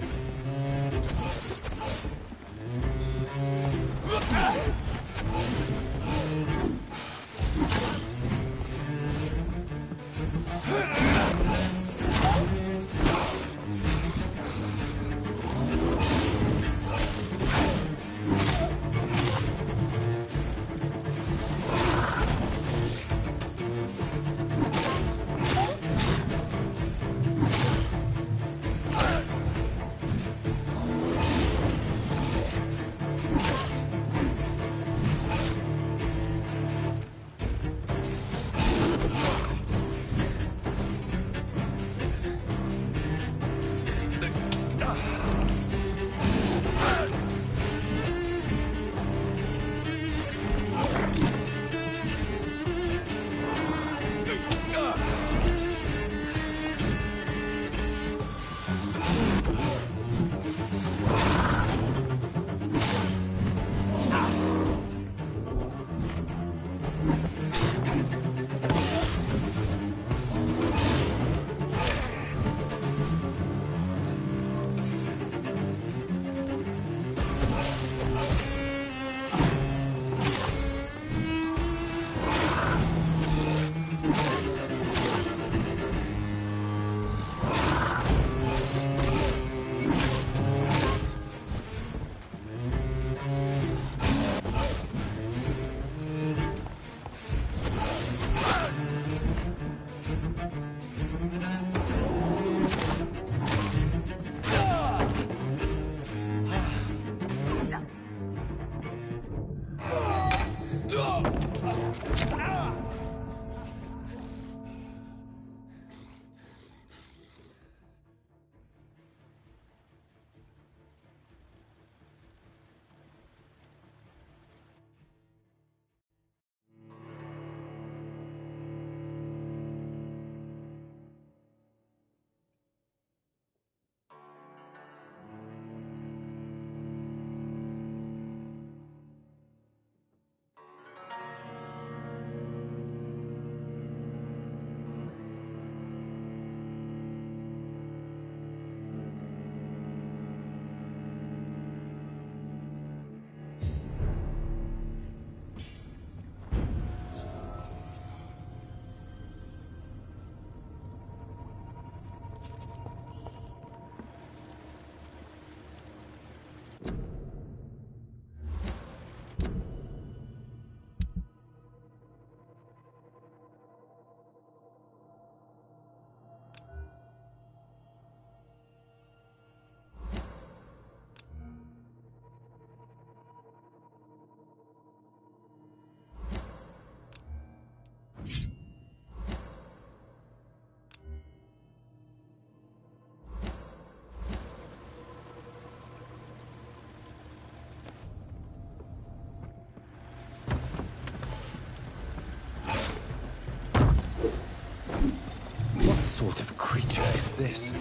What sort of creature is this?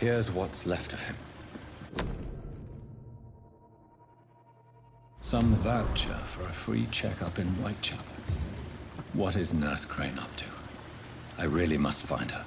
Here's what's left of him. Some voucher for a free checkup in Whitechapel. What is Nurse Crane up to? I really must find her.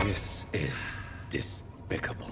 This is despicable.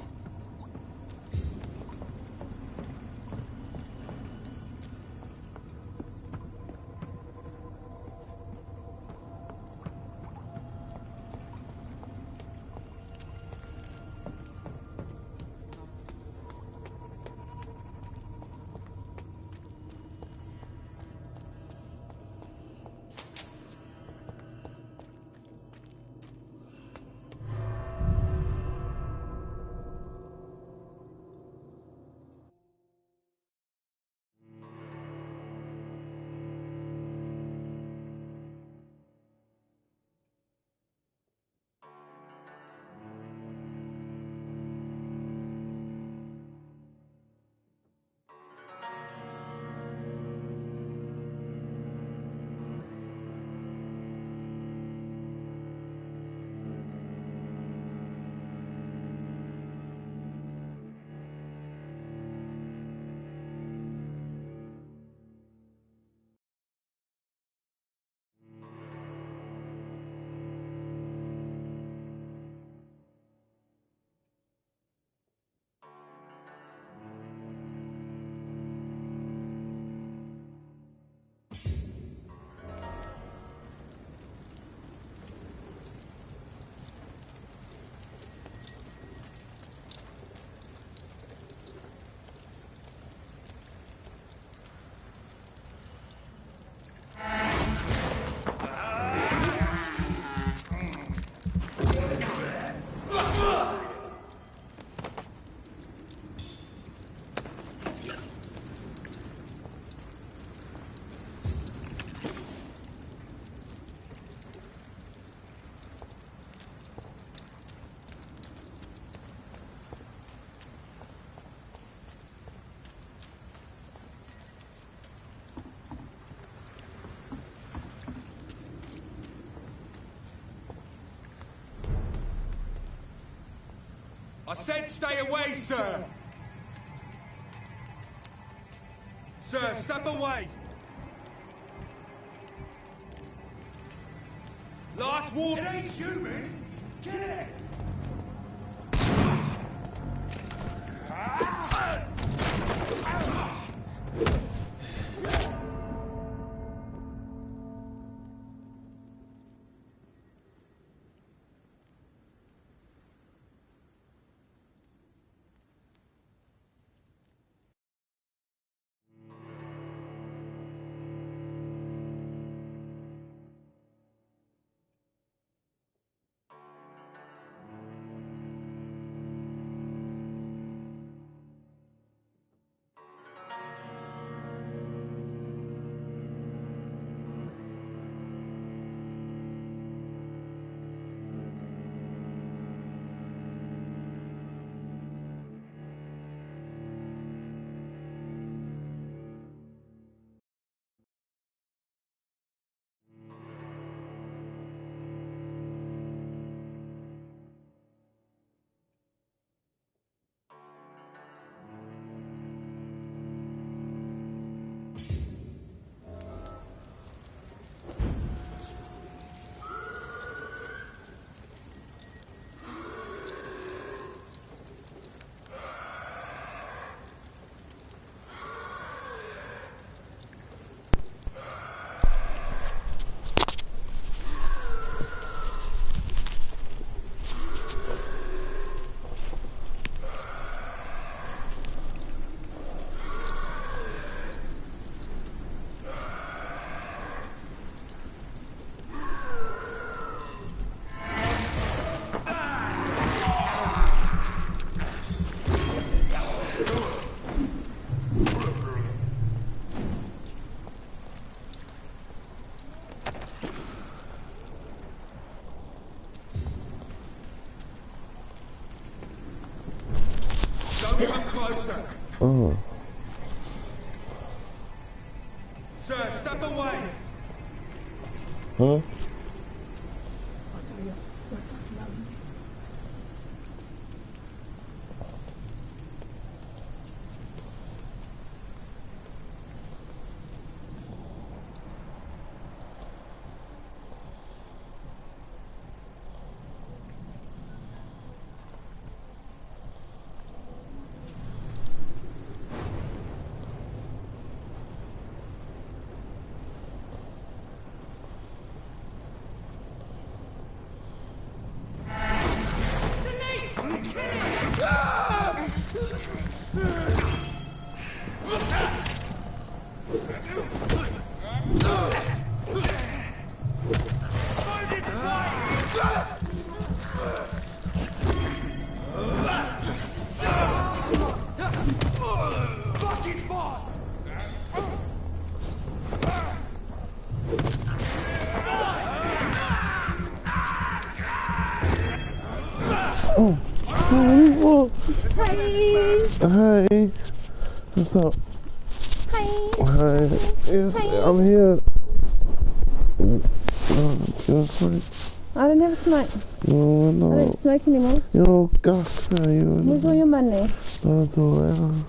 I said stay away, sir! Sir, step away! Last warning! It ain't human! Get it! closer. Oh. Sir, step away. Huh? Fuck is fast. Oh. Oh. Hey. What's up? Hi. Yes, I'm here. You smoke? I don't have a smoke. No, no. I don't smoke anymore. You're gas, you. Where's all your money? Not at all, Evan.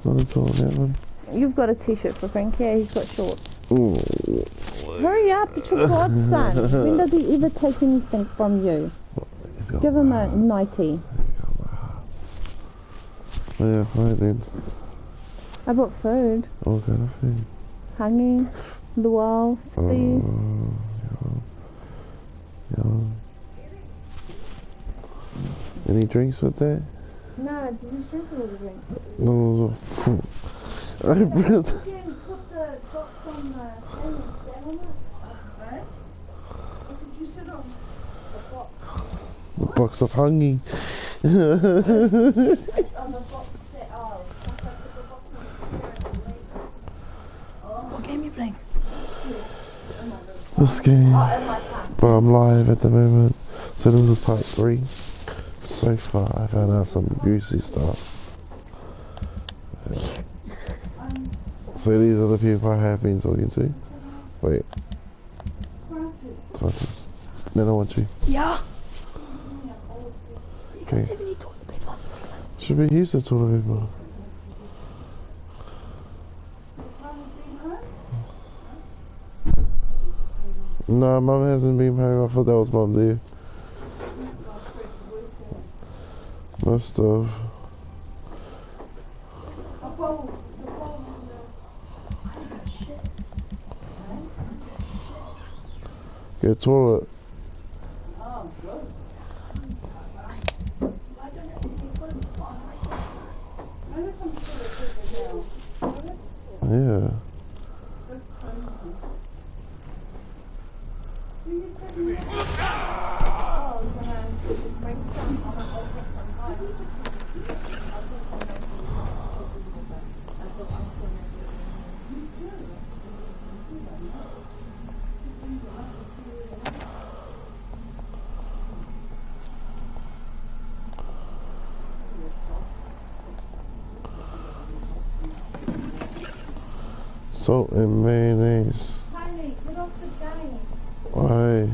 Not at all, Evan. You've got a t-shirt for Frank. Yeah, he's got shorts. Oh. Hurry up, it's your godson. When does he ever take anything from you? Give him a nightie. Yeah, right then. I bought food. What kind of food? Hangi, luau, sippy. Yeah. Any drinks with that? No, did you drink all the drinks? No. I breathe. Again, put the box on the thing, stand on it. Right? Or did you sit on the box? The box of hanging. On the box set, oh. What game are you playing? This game. But I'm live at the moment. So this is part 3. So far I found out some juicy stuff. So these are the people I have been talking to. Wait. Francis. Then I want you. Yeah. Okay. Should be used to toilet paper. No, Mum hasn't been home. I thought that was Mum there. Must have. Get a toilet. Yeah. Salt and mayonnaise. Honey, get off the game. Why?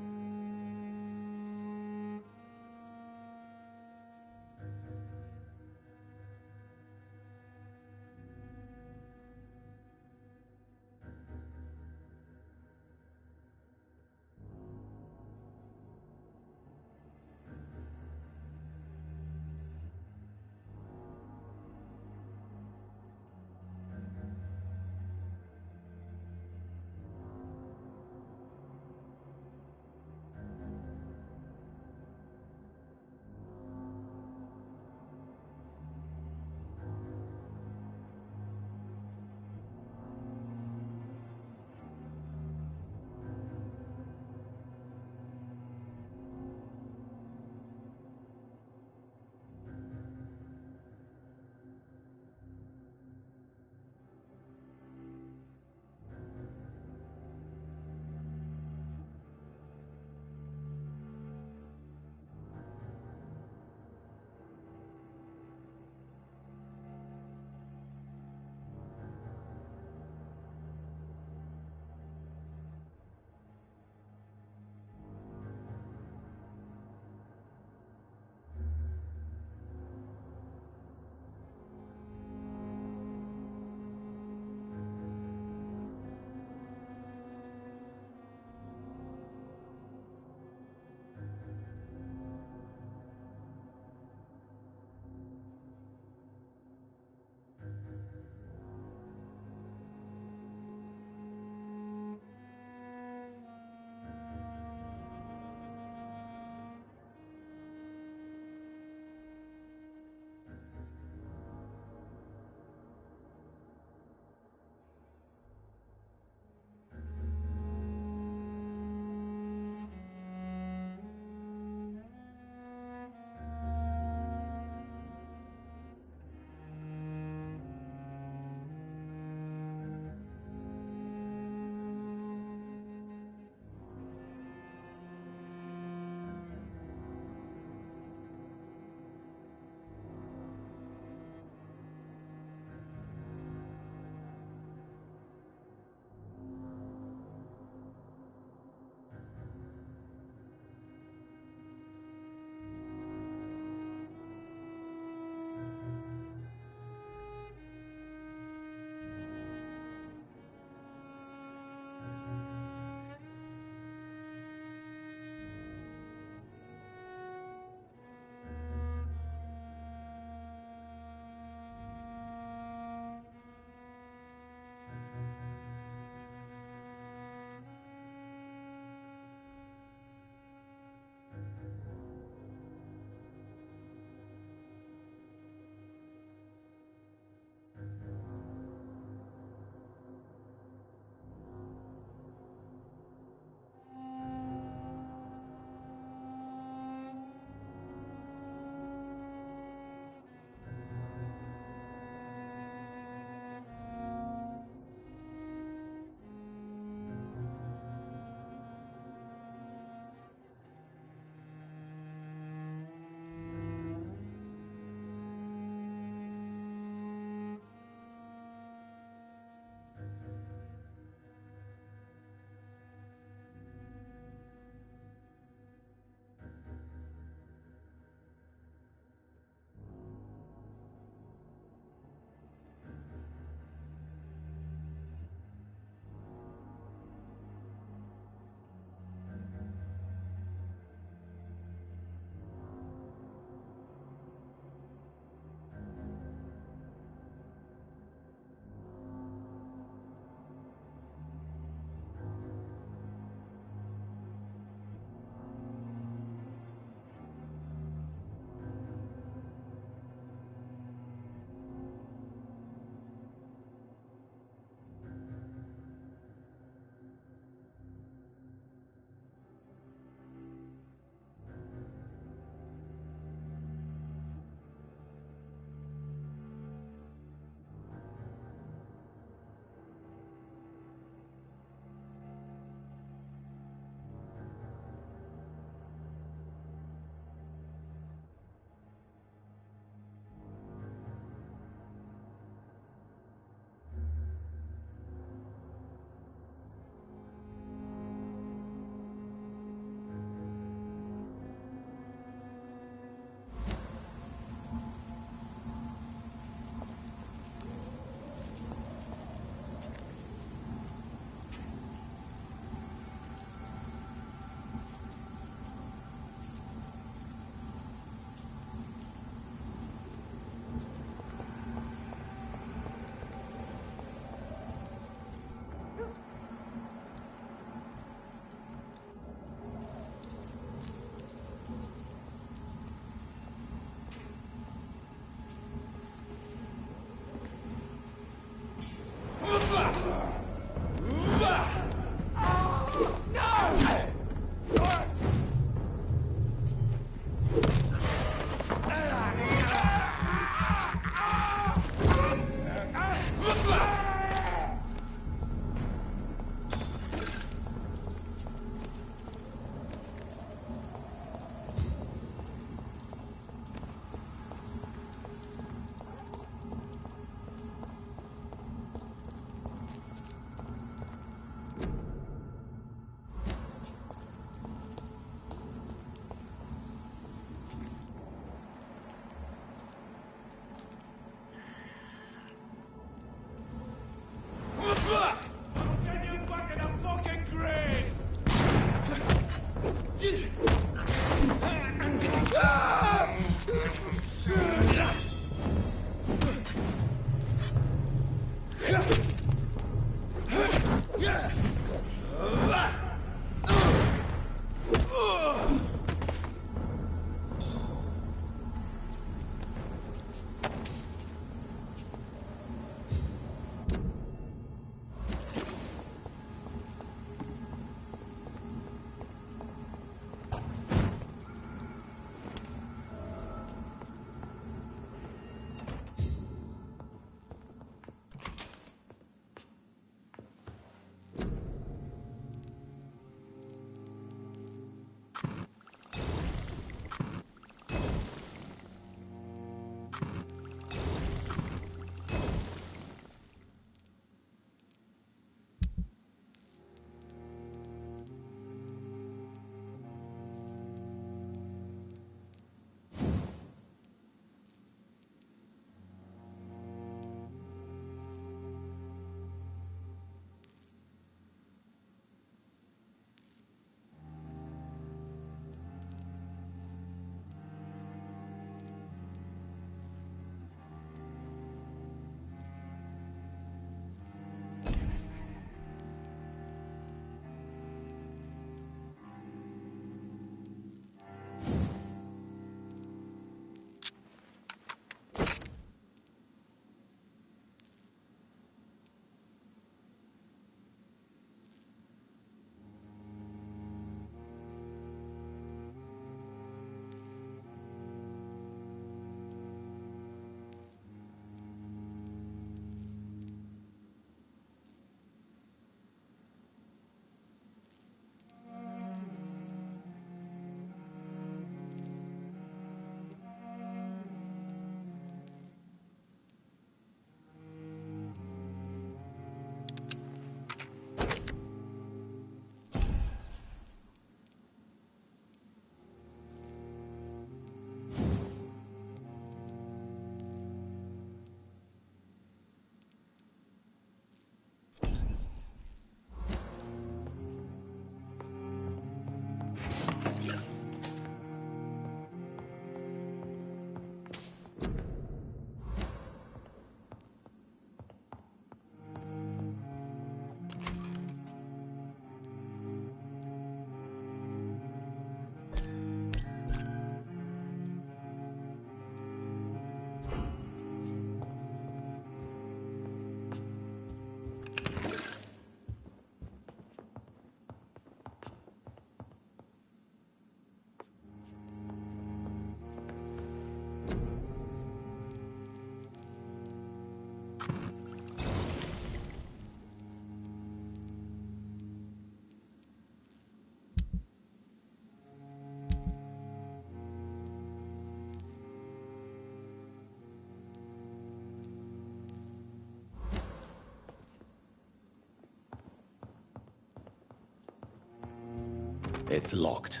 It's locked.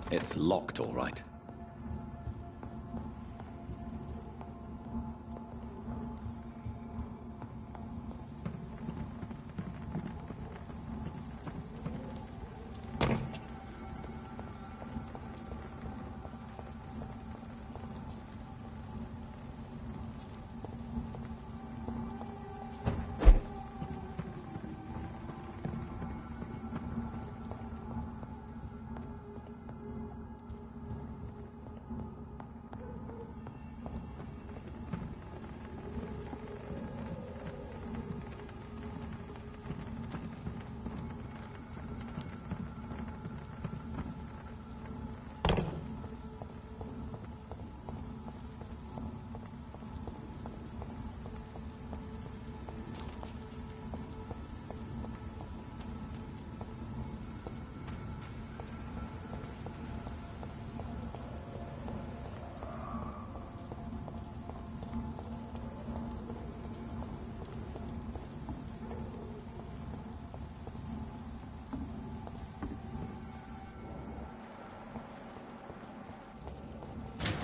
It's locked, all right.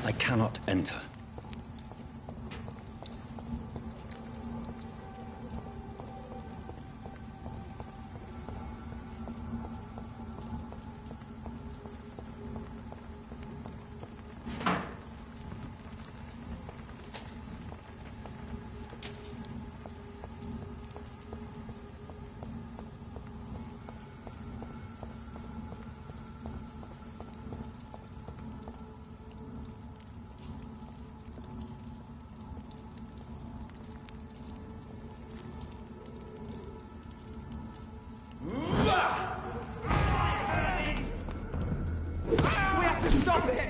I cannot enter. We have to stop it!